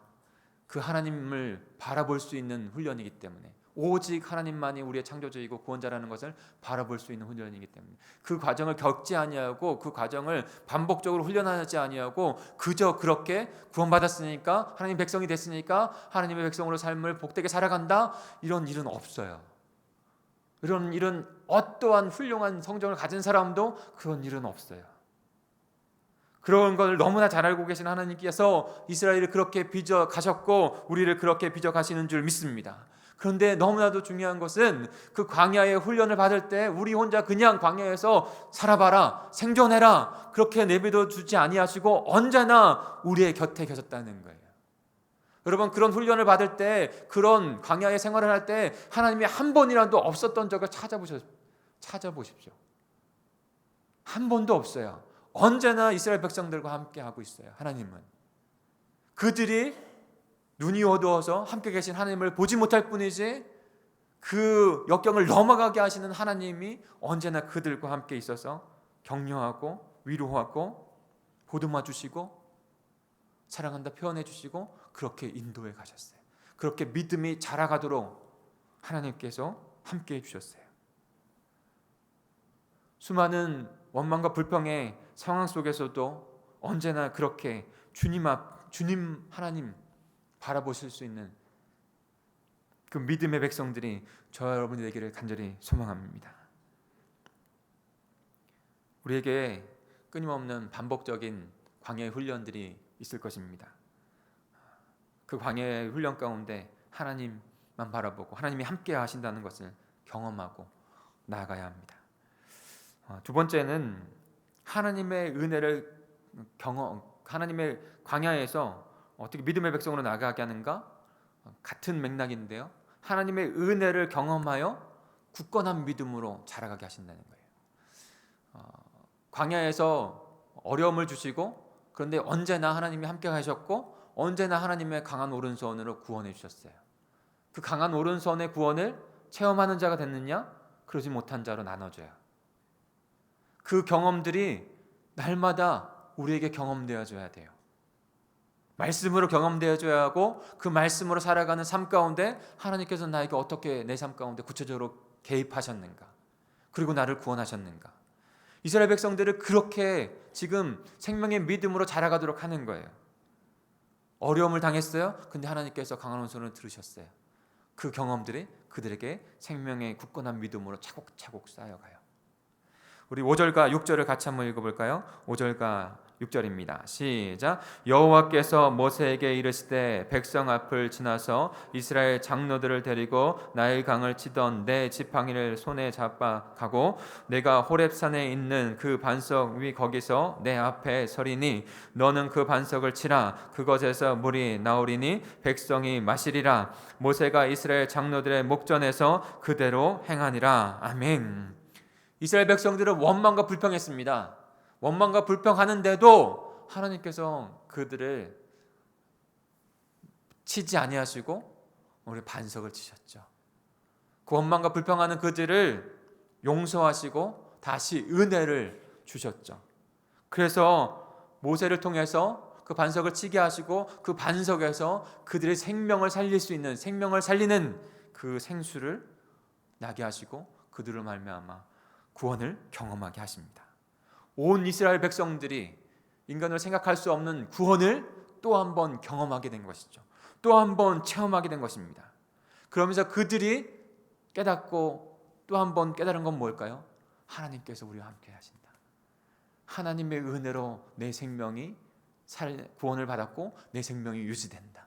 그 하나님을 바라볼 수 있는 훈련이기 때문에, 오직 하나님만이 우리의 창조주이고 구원자라는 것을 바라볼 수 있는 훈련이기 때문에 그 과정을 겪지 아니하고 그 과정을 반복적으로 훈련하지 아니하고 그저 그렇게 구원받았으니까 하나님 백성이 됐으니까 하나님의 백성으로 삶을 복되게 살아간다, 이런 일은 없어요. 이런 일은 어떠한 훌륭한 성정을 가진 사람도 그런 일은 없어요. 그런 걸 너무나 잘 알고 계신 하나님께서 이스라엘을 그렇게 빚어 가셨고 우리를 그렇게 빚어 가시는 줄 믿습니다. 그런데 너무나도 중요한 것은 그 광야의 훈련을 받을 때 우리 혼자 그냥 광야에서 살아봐라, 생존해라, 그렇게 내버려 두지 아니하시고 언제나 우리의 곁에 계셨다는 거예요. 여러분, 그런 훈련을 받을 때, 그런 광야의 생활을 할 때 하나님이 한 번이라도 없었던 적을 찾아보십시오. 한 번도 없어요. 언제나 이스라엘 백성들과 함께 하고 있어요. 하나님은 그들이 눈이 어두워서 함께 계신 하나님을 보지 못할 뿐이지, 그 역경을 넘어가게 하시는 하나님이 언제나 그들과 함께 있어서 격려하고 위로하고 보듬어 주시고 사랑한다 표현해 주시고 그렇게 인도해 가셨어요. 그렇게 믿음이 자라가도록 하나님께서 함께 해 주셨어요. 수많은 원망과 불평의 상황 속에서도 언제나 그렇게 주님 하나님 바라보실 수 있는 그 믿음의 백성들이 저와 여러분이 되기를 간절히 소망합니다. 우리에게 끊임없는 반복적인 광야의 훈련들이 있을 것입니다. 그 광야의 훈련 가운데 하나님만 바라보고 하나님이 함께 하신다는 것을 경험하고 나아가야 합니다. 두 번째는 하나님의 은혜를 하나님의 광야에서 어떻게 믿음의 백성으로 나아가게 하는가? 같은 맥락인데요. 하나님의 은혜를 경험하여 굳건한 믿음으로 자라가게 하신다는 거예요. 광야에서 어려움을 주시고, 그런데 언제나 하나님이 함께 하셨고 언제나 하나님의 강한 오른손으로 구원해 주셨어요. 그 강한 오른손의 구원을 체험하는 자가 됐느냐? 그러지 못한 자로 나눠져요. 그 경험들이 날마다 우리에게 경험되어져야 돼요. 말씀으로 경험되어져야 하고, 그 말씀으로 살아가는 삶 가운데 하나님께서 나에게 어떻게 내 삶 가운데 구체적으로 개입하셨는가, 그리고 나를 구원하셨는가. 이스라엘 백성들을 그렇게 지금 생명의 믿음으로 자라가도록 하는 거예요. 어려움을 당했어요. 근데 하나님께서 강한 오른손을 들으셨어요. 그 경험들이 그들에게 생명의 굳건한 믿음으로 차곡차곡 쌓여가요. 우리 5절과 6절을 같이 한번 읽어볼까요? 5절과 6절입니다. 시작. 여호와께서 모세에게 이르시되 백성 앞을 지나서 이스라엘 장로들을 데리고 나일 강을 치던 내 지팡이를 손에 잡아 가고 내가 호렙산에 있는 그 반석 위 거기서 내 앞에 서리니 너는 그 반석을 치라. 그것에서 물이 나오리니 백성이 마시리라. 모세가 이스라엘 장로들의 목전에서 그대로 행하니라. 아멘. 이스라엘 백성들은 원망과 불평했습니다. 원망과 불평하는데도 하나님께서 그들을 치지 아니하시고 우리 반석을 치셨죠. 그 원망과 불평하는 그들을 용서하시고 다시 은혜를 주셨죠. 그래서 모세를 통해서 그 반석을 치게 하시고 그 반석에서 그들의 생명을 살릴 수 있는, 생명을 살리는 그 생수를 나게 하시고 그들을 말미암아 구원을 경험하게 하십니다. 온 이스라엘 백성들이 인간으로 생각할 수 없는 구원을 또 한 번 경험하게 된 것이죠. 또 한 번 체험하게 된 것입니다. 그러면서 그들이 깨닫고 또 한 번 깨달은 건 뭘까요? 하나님께서 우리와 함께 하신다. 하나님의 은혜로 내 생명이 구원을 받았고 내 생명이 유지된다.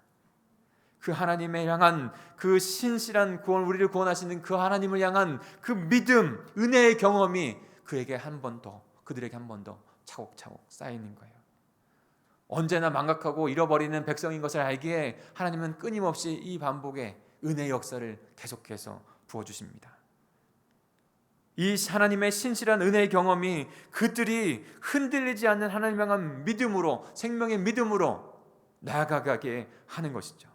그 하나님을 향한 그 신실한 구원, 우리를 구원하시는 그 하나님을 향한 그 믿음, 은혜의 경험이 그들에게 한 번 더 차곡차곡 쌓이는 거예요. 언제나 망각하고 잃어버리는 백성인 것을 알기에 하나님은 끊임없이 이 반복의 은혜의 역사를 계속해서 부어주십니다. 이 하나님의 신실한 은혜의 경험이 그들이 흔들리지 않는 하나님 향한 믿음으로, 생명의 믿음으로 나아가게 하는 것이죠.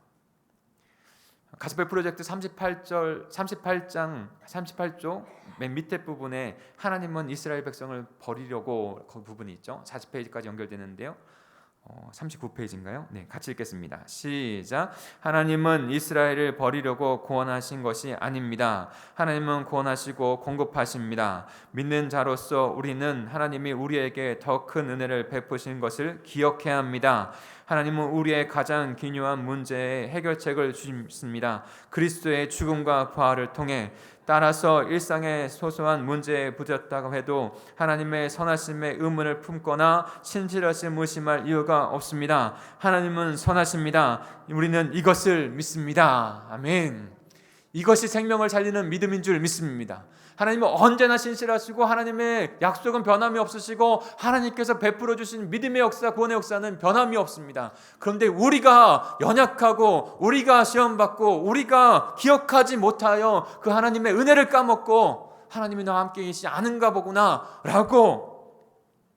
가스펠 프로젝트 38조 맨 밑에 부분에 하나님은 이스라엘 백성을 버리려고 그 부분이 있죠. 40페이지까지 연결되는데요. 39페이지인가요? 네, 같이 읽겠습니다. 시작. 하나님은 이스라엘을 버리려고 구원하신 것이 아닙니다. 하나님은 구원하시고 공급하십니다. 믿는 자로서 우리는 하나님이 우리에게 더 큰 은혜를 베푸신 것을 기억해야 합니다. 하나님은 우리의 가장 기묘한 문제의 해결책을 주십니다. 그리스도의 죽음과 부활을 통해. 따라서 일상의 소소한 문제에 부딪혔다고 해도 하나님의 선하심의 의문을 품거나 신실하심 의심할 이유가 없습니다. 하나님은 선하십니다. 우리는 이것을 믿습니다. 아멘. 이것이 생명을 살리는 믿음인 줄 믿습니다. 하나님은 언제나 신실하시고 하나님의 약속은 변함이 없으시고 하나님께서 베풀어 주신 믿음의 역사, 구원의 역사는 변함이 없습니다. 그런데 우리가 연약하고 우리가 시험받고 우리가 기억하지 못하여 그 하나님의 은혜를 까먹고 하나님이 나와 함께 계시지 않은가 보구나 라고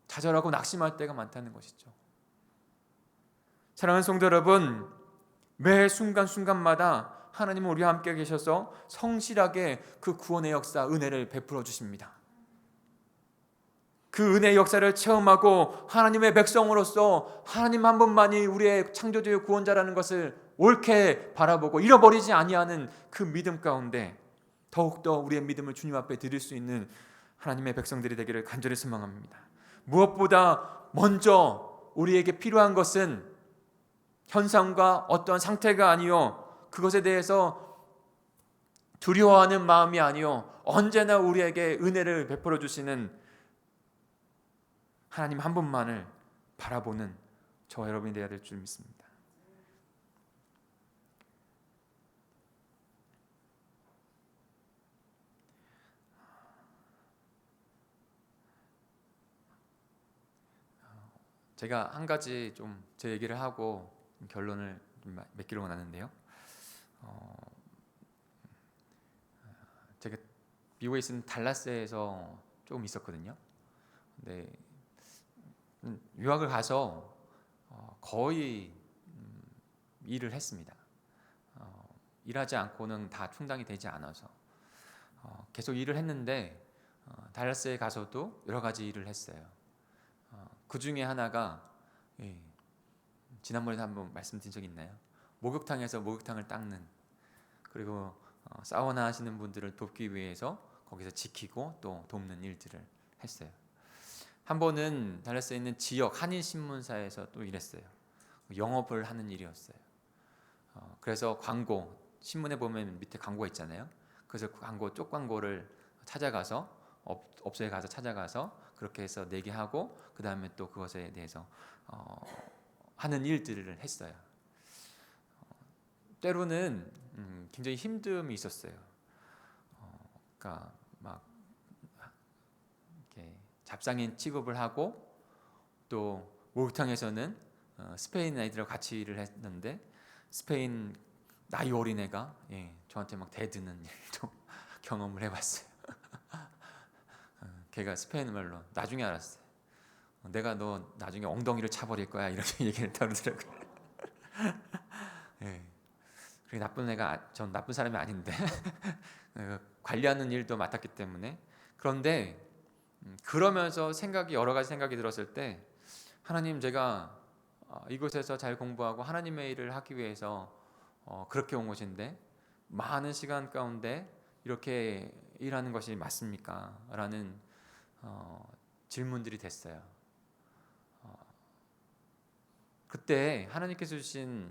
좌절하고 낙심할 때가 많다는 것이죠. 사랑하는 성도 여러분, 매 순간순간마다 하나님은 우리와 함께 계셔서 성실하게 그 구원의 역사, 은혜를 베풀어 주십니다. 그 은혜의 역사를 체험하고 하나님의 백성으로서 하나님 한 분만이 우리의 창조주의 구원자라는 것을 옳게 바라보고 잃어버리지 아니하는 그 믿음 가운데 더욱더 우리의 믿음을 주님 앞에 드릴 수 있는 하나님의 백성들이 되기를 간절히 소망합니다. 무엇보다 먼저 우리에게 필요한 것은 현상과 어떠한 상태가 아니요, 그것에 대해서 두려워하는 마음이 아니요, 언제나 우리에게 은혜를 베풀어 주시는 하나님 한 분만을 바라보는 저와 여러분이 되어야 될 줄 믿습니다. 제가 한 가지 좀 제 얘기를 하고 결론을 좀 맺기로 나는데요. 제가 미국에 있는 달라스에서 조금 있었거든요. 근데 유학을 가서 거의 일을 했습니다. 일하지 않고는 다 충당이 되지 않아서 계속 일을 했는데 달라스에 가서도 여러 가지 일을 했어요. 그 중에 하나가 지난번에 한번 말씀드린 적 있나요? 목욕탕에서 목욕탕을 닦는, 그리고 사우나 하시는 분들을 돕기 위해서 거기서 지키고 또 돕는 일들을 했어요. 한 번은 달라스에 있는 지역 한인 신문사에서 또 일했어요. 영업을 하는 일이었어요. 그래서 광고, 신문에 보면 밑에 광고가 있잖아요. 그래서 그 광고, 쪽 광고를 찾아가서 업소에 가서 찾아가서 그렇게 해서 내게 하고 그 다음에 또 그것에 대해서 하는 일들을 했어요. 때로는 굉장히 힘듦이 있었어요. 그러니까 막 이렇게 잡상인 취급을 하고 또 목욕탕에서는 스페인 아이들하고 같이 일을 했는데 스페인 나이 어린 애가 저한테 막 대드는 일도 경험을 해봤어요. 걔가 스페인 말로 나중에 알았어요. 내가 너 나중에 엉덩이를 차버릴 거야 이렇게 얘기를 하더라고요. 그게 나쁜 애가, 전 나쁜 사람이 아닌데 관리하는 일도 맡았기 때문에. 그런데 그러면서 여러 가지 생각이 들었을 때, 하나님, 제가 이곳에서 잘 공부하고 하나님의 일을 하기 위해서 그렇게 온 것인데 많은 시간 가운데 이렇게 일하는 것이 맞습니까? 라는 질문들이 됐어요. 그때 하나님께서 주신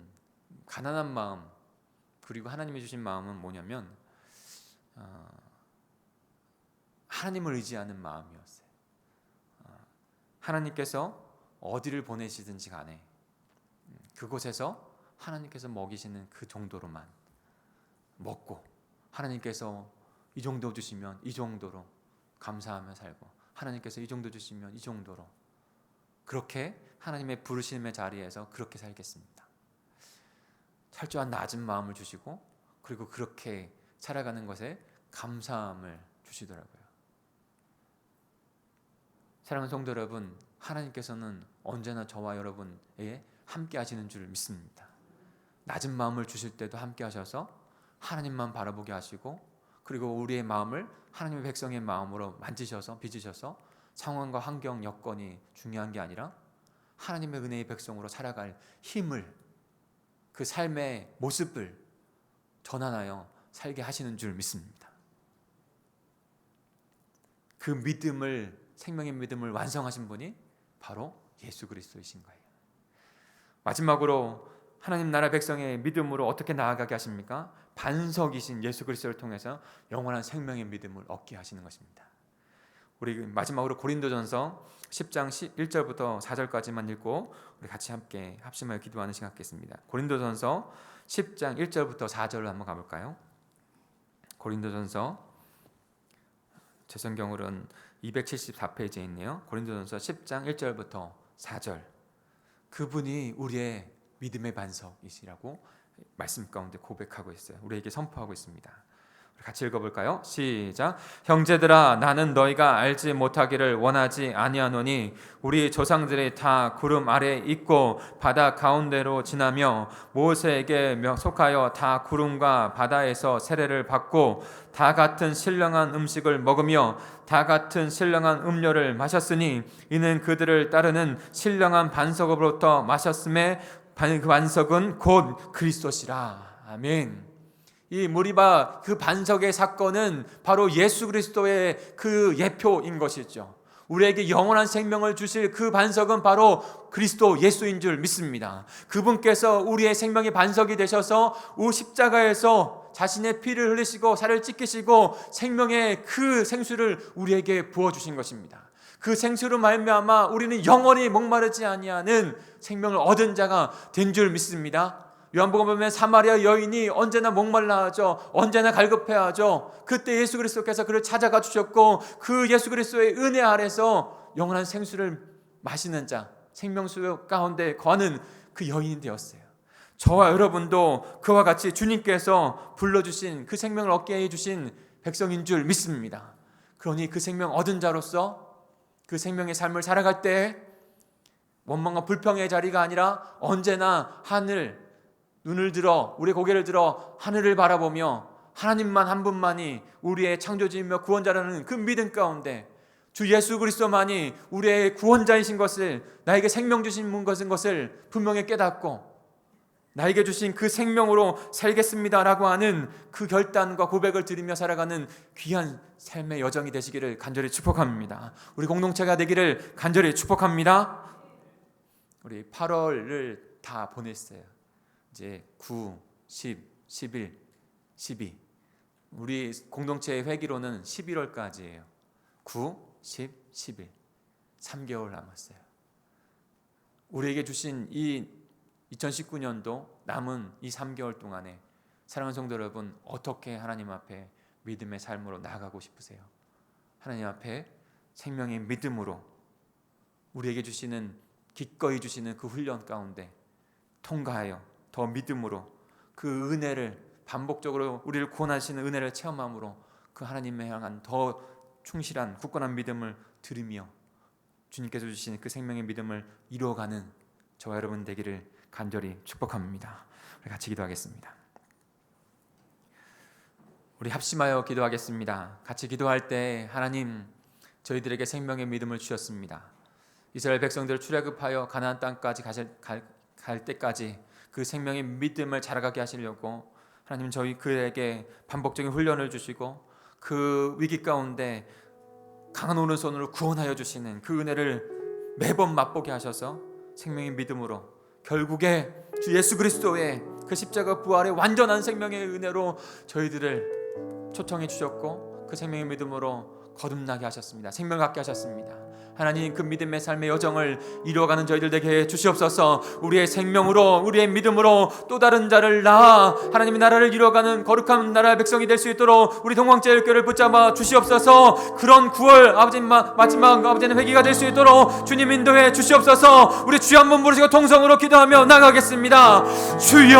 가난한 마음, 그리고 하나님이 주신 마음은 뭐냐면 하나님을 의지하는 마음이었어요. 하나님께서 어디를 보내시든지 간에 그곳에서 하나님께서 먹이시는 그 정도로만 먹고, 하나님께서 이 정도 주시면 이 정도로 감사하며 살고, 하나님께서 이 정도 주시면 이 정도로, 그렇게 하나님의 부르심의 자리에서 그렇게 살겠습니다. 철저한 낮은 마음을 주시고, 그리고 그렇게 살아가는 것에 감사함을 주시더라고요. 사랑하는 성도 여러분, 하나님께서는 언제나 저와 여러분에게 함께 하시는 줄 믿습니다. 낮은 마음을 주실 때도 함께 하셔서 하나님만 바라보게 하시고, 그리고 우리의 마음을 하나님의 백성의 마음으로 만지셔서 빚으셔서 상황과 환경, 여건이 중요한 게 아니라 하나님의 은혜의 백성으로 살아갈 힘을, 그 삶의 모습을 전환하여 살게 하시는 줄 믿습니다. 그 믿음을, 생명의 믿음을 완성하신 분이 바로 예수 그리스도이신 거예요. 마지막으로 하나님 나라 백성의 믿음으로 어떻게 나아가게 하십니까? 반석이신 예수 그리스도를 통해서 영원한 생명의 믿음을 얻게 하시는 것입니다. 우리 마지막으로 고린도전서 10장 1절부터 4절까지만 읽고 우리 같이 함께 합심하여 기도하는 시간 갖겠습니다. 고린도전서 10장 1절부터 4절로 한번 가볼까요? 고린도전서 제 성경으로는 274페이지에 있네요. 고린도전서 10장 1절부터 4절. 그분이 우리의 믿음의 반석이시라고 말씀 가운데 고백하고 있어요. 우리에게 선포하고 있습니다. 같이 읽어볼까요? 시작. 형제들아, 나는 너희가 알지 못하기를 원하지 아니하노니 우리 조상들이 다 구름 아래 있고 바다 가운데로 지나며 모세에게 속하여 다 구름과 바다에서 세례를 받고 다 같은 신령한 음식을 먹으며 다 같은 신령한 음료를 마셨으니 이는 그들을 따르는 신령한 반석으로부터 마셨음에 그 반석은 곧 그리스도시라. 아멘. 이 무리바 그 반석의 사건은 바로 예수 그리스도의 그 예표인 것이죠. 우리에게 영원한 생명을 주실 그 반석은 바로 그리스도 예수인 줄 믿습니다. 그분께서 우리의 생명의 반석이 되셔서 십자가에서 자신의 피를 흘리시고 살을 찢기시고 생명의 그 생수를 우리에게 부어주신 것입니다. 그 생수로 말미암아 우리는 영원히 목마르지 아니하는 생명을 얻은 자가 된 줄 믿습니다. 요한복음 보면 사마리아 여인이 언제나 목말라하죠. 언제나 갈급해하죠. 그때 예수 그리스도께서 그를 찾아가 주셨고 그 예수 그리스도의 은혜 아래서 영원한 생수를 마시는 자, 생명수 가운데 거하는 그 여인이 되었어요. 저와 여러분도 그와 같이 주님께서 불러주신 그 생명을 얻게 해주신 백성인 줄 믿습니다. 그러니 그 생명 얻은 자로서 그 생명의 삶을 살아갈 때 원망과 불평의 자리가 아니라 언제나 눈을 들어 우리의 고개를 들어 하늘을 바라보며 하나님만 한 분만이 우리의 창조주이며 구원자라는 그 믿음 가운데 주 예수 그리스도만이 우리의 구원자이신 것을, 나에게 생명 주신 것을 분명히 깨닫고 나에게 주신 그 생명으로 살겠습니다라고 하는 그 결단과 고백을 드리며 살아가는 귀한 삶의 여정이 되시기를 간절히 축복합니다. 우리 공동체가 되기를 간절히 축복합니다. 우리 8월을 다 보냈어요. 이제 9, 10, 11, 12. 우리 공동체의 회기로는 11월까지예요. 9, 10, 11. 3개월 남았어요. 우리에게 주신 이 2019년도 남은 이 3개월 동안에 사랑하는 성도 여러분, 어떻게 하나님 앞에 믿음의 삶으로 나아가고 싶으세요? 하나님 앞에 생명의 믿음으로 우리에게 주시는, 기꺼이 주시는 그 훈련 가운데 통과하여 더 믿음으로 그 은혜를 반복적으로 우리를 구원하시는 은혜를 체험함으로 그 하나님에 향한 더 충실한 굳건한 믿음을 들으며 주님께서 주시는 그 생명의 믿음을 이루어가는 저와 여러분 되기를 간절히 축복합니다. 우리 같이 기도하겠습니다. 우리 합심하여 기도하겠습니다. 같이 기도할 때 하나님, 저희들에게 생명의 믿음을 주셨습니다. 이스라엘 백성들을 출애굽하여 가나안 땅까지 갈 때까지 그 생명의 믿음을 자라가게 하시려고 하나님 저희 그에게 반복적인 훈련을 주시고 그 위기 가운데 강한 오른손으로 구원하여 주시는 그 은혜를 매번 맛보게 하셔서 생명의 믿음으로 결국에 주 예수 그리스도의 그 십자가 부활의 완전한 생명의 은혜로 저희들을 초청해 주셨고 그 생명의 믿음으로 거듭나게 하셨습니다. 생명 갖게 하셨습니다. 하나님, 그 믿음의 삶의 여정을 이루어가는 저희들 되게 주시옵소서. 우리의 생명으로, 우리의 믿음으로 또 다른 자를 낳아 하나님의 나라를 이루어가는 거룩한 나라의 백성이 될 수 있도록 우리 동방제일교회를 붙잡아 주시옵소서. 그런 9월 아버지 마지막 아버지는 회개가 될 수 있도록 주님 인도해 주시옵소서. 우리 주여 한번 부르시고 통성으로 기도하며 나가겠습니다. 주여,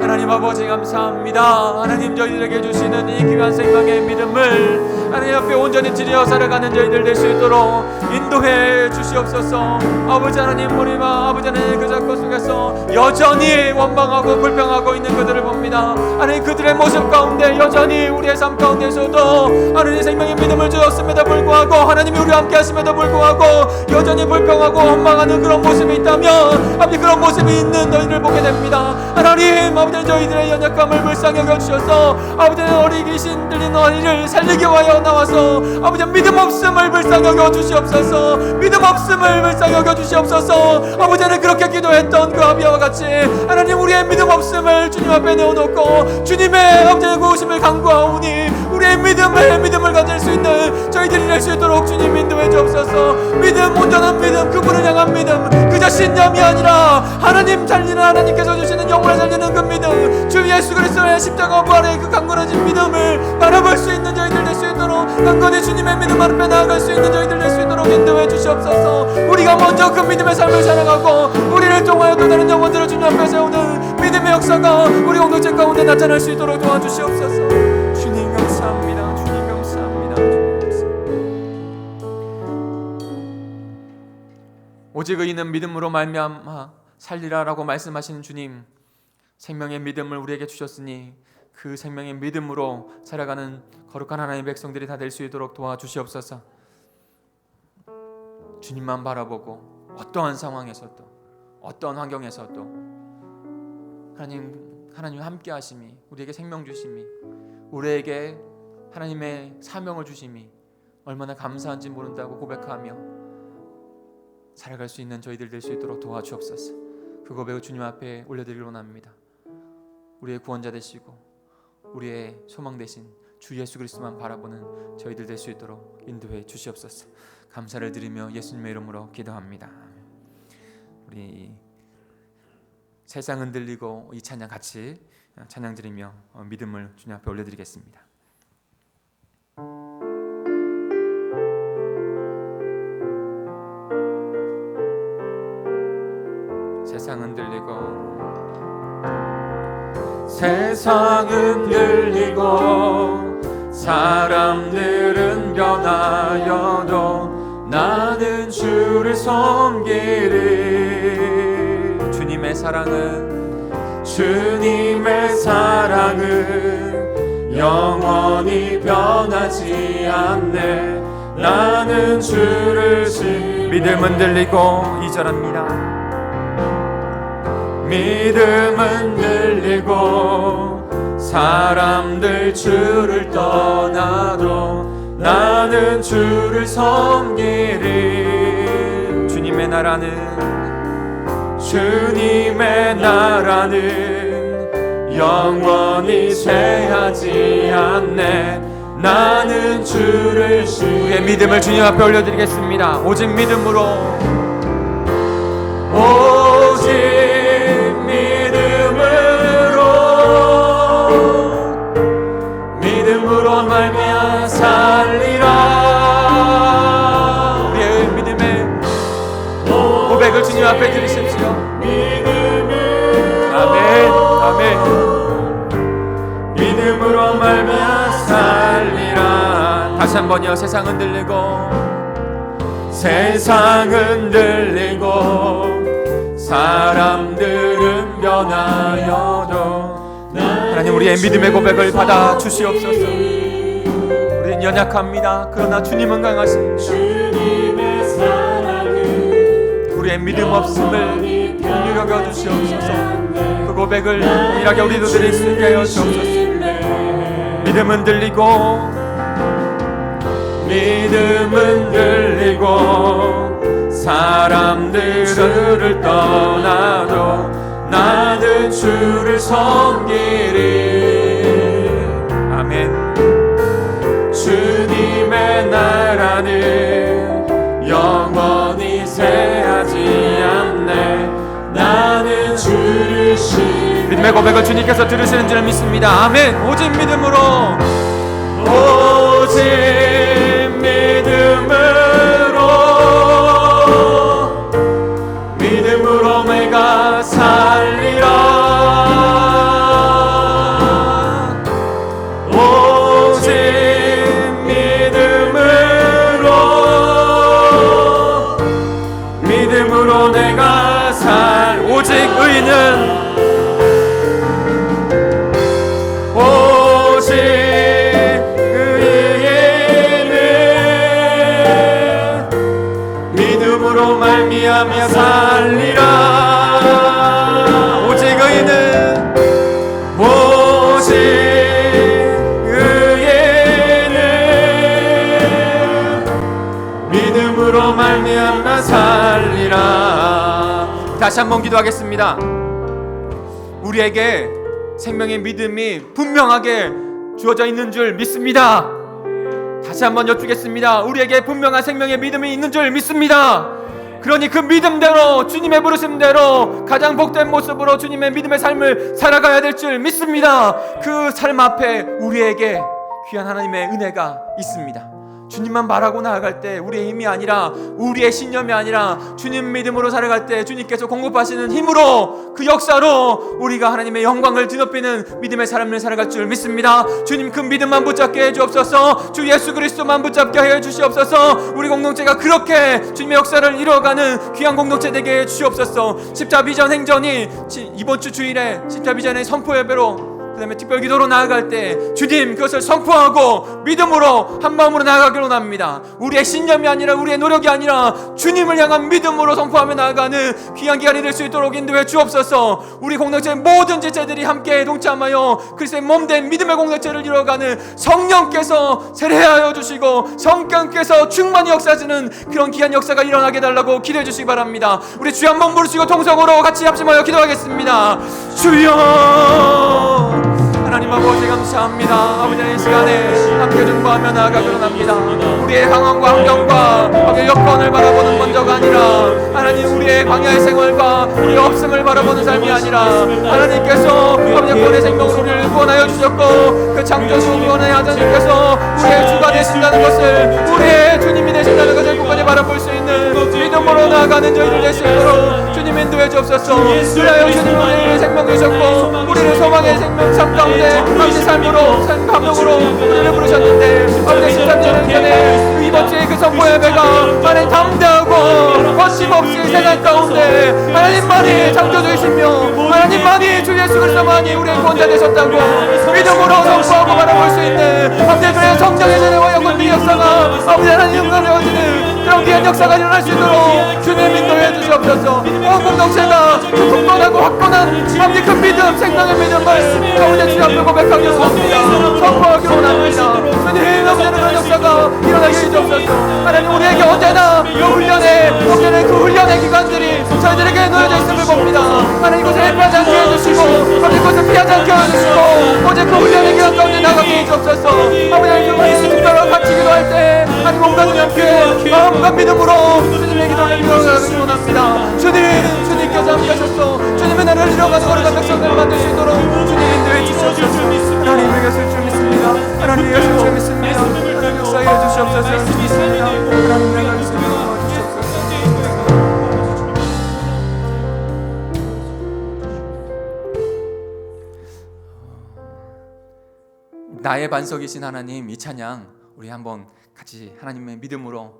하나님 아버지 감사합니다. 하나님 저희들에게 주시는 이 귀한 생명의 믿음을 하나님 앞에 온전히 드려 살아가는 저희들 될 수 있도록 인도해 주시옵소서. 아버지 하나님, 우리와 아버지 하나님 그 사건 속에서 여전히 원망하고 불평하고 있는 그들을 봅니다. 하나님, 그들의 모습 가운데 여전히 우리의 삶 가운데서도 하나님 생명의 믿음을 주었음에도 불구하고 하나님이 우리와 함께 하심에도 불구하고 여전히 불평하고 원망하는 그런 모습이 있다면 아버지, 그런 모습이 있는 너희를 보게 됩니다. 하나님, 아버지 저희들의 연약함을 불쌍히 여겨주셔서 아버지 어리 귀신 들린 어린이를 살리기 위하여 나와서 아버지 믿음 없음을 불쌍히 여겨주시옵소서. 믿음 없음을 불쌍히 여겨주시옵소서. 아버지는 그렇게 기도했던 그 아비와 같이 하나님 우리의 믿음 없음을 주님 앞에 내어놓고 주님의 아버지의 구우심을 간구하오니 우리의 믿음을 가질 수 있는 저희들이 될 수 있도록 주님 인도해 주옵소서. 믿음, 온전한 믿음, 그분을 향한 믿음, 그 그저 신념이 아니라 하나님 살리는, 하나님께서 주시는 영원히 살리는 그 믿음, 주 예수 그리스도의 십자가 부활의 그 강건하신 믿음을 바라볼 수 있는 저희들 될 수 있도록, 강건히 주님의 믿음 앞에 나아갈 수 있는 저희들 될 수 있도록 인도해 주시옵소서. 우리가 먼저 그 믿음의 삶을 살아가고 우리를 통하여 또 다른 영혼들을 주님 앞에 세우는 믿음의 역사가 우리 공동체 가운데 나타날 수 있도록 도와주시옵소서. 주님 감사합니다. 주님 감사합니다. 주님 감사합니다. 오직 의인은 믿음으로 말미암아 살리라라고 말씀하시는 주님, 생명의 믿음을 우리에게 주셨으니 그 생명의 믿음으로 살아가는 거룩한 하나님의 백성들이 다 될 수 있도록 도와주시옵소서. 주님만 바라보고 어떠한 상황에서도 어떠한 환경에서도 하나님 함께 하심이, 우리에게 생명 주심이, 우리에게 하나님의 사명을 주심이 얼마나 감사한지 모른다고 고백하며 살아갈 수 있는 저희들 될 수 있도록 도와주옵소서. 그 고백을 주님 앞에 올려드리려 원합니다. 우리의 구원자 되시고 우리의 소망 되신 주 예수 그리스도만 바라보는 저희들 될 수 있도록 인도해 주시옵소서. 감사를 드리며 예수님의 이름으로 기도합니다. 우리 세상 흔들리고 이 찬양 같이 찬양 드리며 믿음을 주님 앞에 올려드리겠습니다. 세상 흔들리고 사람들은 변하여도 나는 주를 섬기리. 주님의 사랑은 영원히 변하지 않네. 나는 주를 믿음은 들리고 2절합니다. 믿음은 들리고 사람들 주를 떠나도 나는 주를 섬기리. 주님의 나라는 영원히 쇠하지 않네. 나는 주를 우리의 믿음을 주님 앞에 올려드리겠습니다. 오직 믿음으로, 오직 믿음으로 말미암아 살리라. 우리의 믿음의 고백을 주님 앞에 드리십시오. 아멘, 아멘. 믿음으로 말미암아 살리라. 다시 한번요. 세상은 들리고 사람들은 변하여도 하나님, 우리의 믿음의 고백을 받아 주시옵소서. 우리는 연약합니다. 그러나 주님은 강하십니다. 우리의 믿음 없음을 긍휼히 여겨 주시옵소서. 그 고백을 동일하게 우리도 드릴 수 있게 하여 주옵소서. 믿음은 들리고 사람들을 떠나도 나는 주를 섬기리. 아멘. 주님의 나라는 영원히 쇠하지 않네. 나는 주를 믿음의 고백을 주님께서 들으시는 줄 믿습니다. 아멘. 오직 믿음으로 내가 살리라. 오직 믿음으로 내가 오직 의인은 믿음으로 말미암아 살리라. 오직 의인은 믿음으로 말미암아 살리라. 다시 한번 기도하겠습니다. 우리에게 생명의 믿음이 분명하게 주어져 있는 줄 믿습니다. 다시 한번 여쭈겠습니다. 우리에게 분명한 생명의 믿음이 있는 줄 믿습니다. 그러니 그 믿음대로, 주님의 부르심대로 가장 복된 모습으로 주님의 믿음의 삶을 살아가야 될 줄 믿습니다. 그 삶 앞에 우리에게 귀한 하나님의 은혜가 있습니다. 주님만 바라고 나아갈 때 우리의 힘이 아니라, 우리의 신념이 아니라 주님 믿음으로 살아갈 때 주님께서 공급하시는 힘으로, 그 역사로 우리가 하나님의 영광을 뒤높이는 믿음의 삶을 살아갈 줄 믿습니다. 주님 그 믿음만 붙잡게 해주옵소서. 주 예수 그리스도만 붙잡게 해 주시옵소서. 우리 공동체가 그렇게 주님의 역사를 이루어가는 귀한 공동체 되게 해 주시옵소서. 십자 비전 행전이 이번 주 주일에 십자 비전의 선포 예배로, 그 다음에 특별 기도로 나아갈 때 주님 그것을 선포하고 믿음으로 한마음으로 나아가기로 합니다. 우리의 신념이 아니라, 우리의 노력이 아니라 주님을 향한 믿음으로 선포하며 나아가는 귀한 기간이 될 수 있도록 인도해 주옵소서. 우리 공동체의 모든 지체들이 함께 동참하여 그리스도의 몸된 믿음의 공동체를 이루어가는 성령께서 세례하여 주시고 성령께서 충만히 역사하시는 그런 귀한 역사가 일어나게 해달라고 기도해 주시기 바랍니다. 우리 주여 한번 부르시고 통성으로 같이 합심하여 기도하겠습니다. 주여, 하나님 아버지 감사합니다. 아버지 이 시간에 함께 중보하며 나아가기로 합니다. 우리의 상황과 환경과 여건을 바라보는 먼저가 아니라, 하나님 우리의 광야의 생활과 우리의 없음을 바라보는 삶이 아니라, 하나님께서 아버지 구원의 생명으로 우리를 구원하여 주셨고 그 창조주 구원의 하나님께서 우리의 주가 되신다는 것을, 우리의 주님이 되신다는 것을 끝까지 바라볼 수 있는 믿음으로 나아가는 저희들 될 수 있도록 주님 인도해 주옵소서. 그래야 주님 우리의 생명 주셨고 우리를 소망의 생명 삶 가운데 아버지 삶으로, 감동으로 우리를 부르셨는데, 아버지 13년 전에 이번 주에 그 선포 예배가 하나님 담대하고 거침없이 세상 가운데 하나님만이 창조주이시며 하나님만이 주 예수 그리스도만이 우리의 구원자 되셨다고 믿음으로 선포하고 바라볼 수 있는, 아버지 그래야 성령의 전에와 영원히 역사가 아버지 하나님 영광을 얻는 그런 귀한 역사가 일어날 수 있도록 주님 인도해 주시옵소서. 온 공동체가 그 굳건하고 확고한 아버지 그 믿음, 생명의 믿음을 아버지 주 앞에 고백하기로 합니다. 선포하기로 합니다. 주님 아버지는 그런 역사가 일어나게 해주옵소서. 하나님 우리에게 언제나 그 훈련의 기관들이 저희들에게 놓여져 있음을 봅니다. 하나님 이곳을 해피하지 않게 해주시고, 아버지 이곳을 피하지 않게 해주시고, 어제 그 훈련의 기관 가운데 나가게 해주옵소서. 아버지 그 특별한 같이 기도할 때 하나님 온갖 함께 마음과 믿음으로 주님의 기도를 이루어가기를 원합니다. 주님께서 함께 하셔서 주님의 나라를 이루어가는 거룩한 백성들을 만들 수 있도록 주님 인도해 주시옵소서. 하나님의 것을 줄 믿습니다. 하나님의 것을 줄 믿습니다. 하나님 역사해 주시옵소서. 믿습니다. 하나님의 것을 주시옵소서. 나의 반석이신 하나님, 이 찬양 우리 한번 같이 하나님의 믿음으로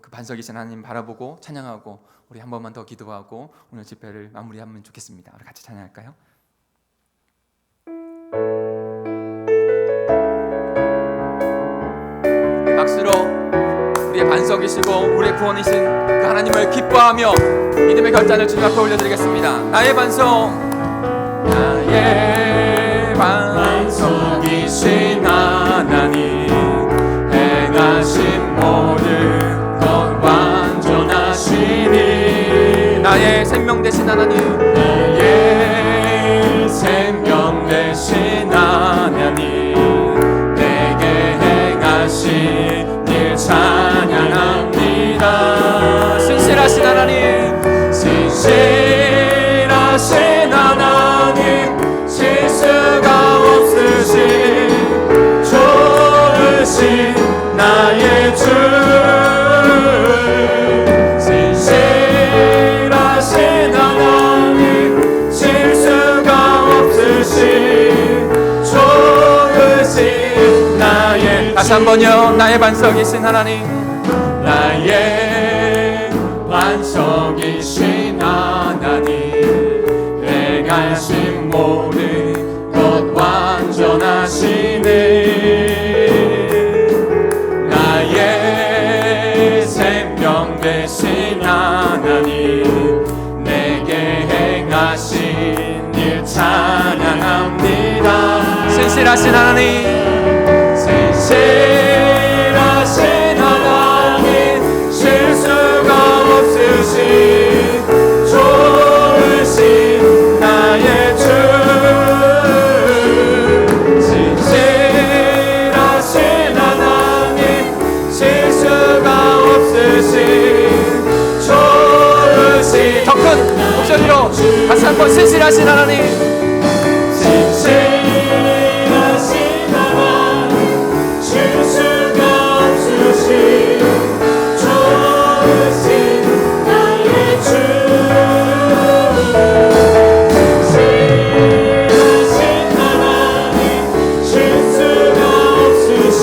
그 반석이신 하나님 바라보고 찬양하고 우리 한 번만 더 기도하고 오늘 집회를 마무리하면 좋겠습니다. 우리 같이 찬양할까요? 박수로 우리의 반석이시고 우리의 구원이신 그 하나님을 기뻐하며 믿음의 결단을 주님 앞에 올려드리겠습니다. 나의 반석, 나의 반석이신 하나님, 행하신 모든 것 완전하시니, 나의 생명 되신 하나님, 나의 생명 되신 하나님, 내게 행하신 일 찬양합니다. 신실하신 하나님, 신실하신 하나님, 실수가 없으신 좋으신 나의 주, 신실하신 하나님, 실수가 없으신 좋으신 나의, 다시 한번요. 나의 반석이신 하나님, 나의 반석이신 하나님, 행하신 모든 것 완전하시네, 나의 생명 되신 하나님, 내게 행하신 일 찬양합니다. 신실하신 하나님, 신실하신 하나님, 실수가 없으신 좋으신 나의 주, 신실하신 하나님, 실수가 없으신 좋으신 주여 신실하신 하나님, 신실하신 하나님 줄 수가 없으신 좋으신 나의 주 신실하신 하나님 줄 수가 없으신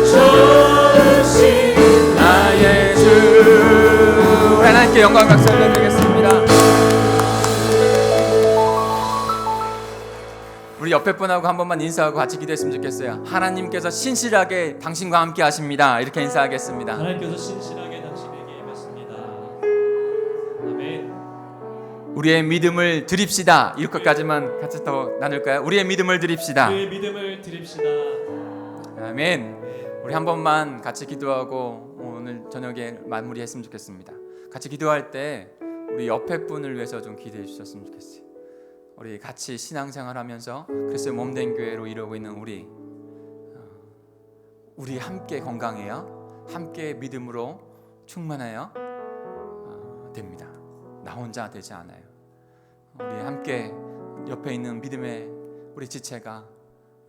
좋으신 나의 주. 하나님께 영광 박수 올려드리겠습니다. 우리 옆에 분하고 한 번만 인사하고 같이 기도했으면 좋겠어요. 하나님께서 신실하게 당신과 함께 하십니다. 이렇게 인사하겠습니다. 하나님께서 신실하게 당신에게 임하십니다. 아멘. 우리의 믿음을 드립시다. 이것까지만 같이 더 나눌까요? 우리의 믿음을 드립시다. 우리의 믿음을 드립시다. 아멘. 우리 한 번만 같이 기도하고 오늘 저녁에 마무리했으면 좋겠습니다. 같이 기도할 때 우리 옆에 분을 위해서 좀 기도해 주셨으면 좋겠어요. 우리 같이 신앙생활하면서 그리스도의 몸된 교회로 이루고 있는 우리 함께 건강해요. 함께 믿음으로 충만해요. 됩니다. 나 혼자 되지 않아요. 우리 함께 옆에 있는 믿음의 우리 지체가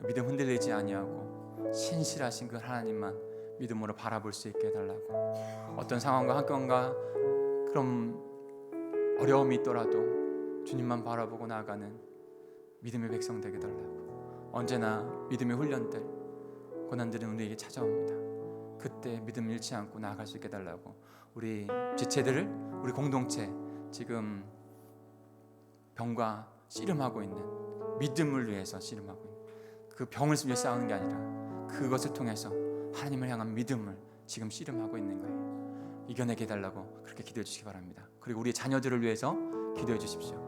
믿음 흔들리지 아니하고 신실하신 그 하나님만 믿음으로 바라볼 수 있게 해달라고. 어떤 상황과 환경과 그런 어려움이 있더라도 주님만 바라보고 나아가는 믿음의 백성 되게 달라고. 언제나 믿음의 훈련들, 고난들은 우리에게 찾아옵니다. 그때 믿음 잃지 않고 나아갈 수 있게 달라고. 우리 지체들을, 우리 공동체 지금 병과 씨름하고 있는, 믿음을 위해서 씨름하고 있는 그 병을 위해 싸우는 게 아니라 그것을 통해서 하나님을 향한 믿음을 지금 씨름하고 있는 거예요. 이겨내게 해달라고 그렇게 기도해 주시기 바랍니다. 그리고 우리 자녀들을 위해서 기도해 주십시오.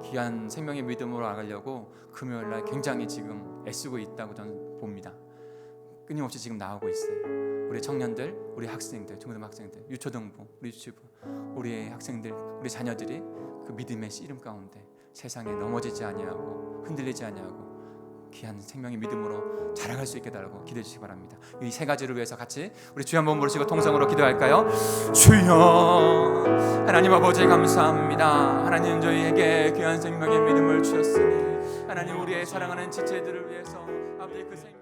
귀한 생명의 믿음으로 나가려고 금요일날 굉장히 지금 애쓰고 있다고 저는 봅니다. 끊임없이 지금 나오고 있어요. 우리 청년들, 우리 학생들, 중고등학생들, 유초등부, 우리 유치부, 우리 학생들, 우리 자녀들이 그 믿음의 씨름 가운데 세상에 넘어지지 아니하고 흔들리지 아니하고 귀한 생명의 믿음으로 자라갈 수 있게 달라고 기도해 주시기 바랍니다. 이 세 가지를 위해서 같이 우리 주여 한번 부르시고 통성으로 기도할까요? 주여 하나님 아버지 감사합니다. 하나님 저희에게 귀한 생명의 믿음을 주셨으니 하나님 우리의 사랑하는 지체들을 위해서 아버지 그 생명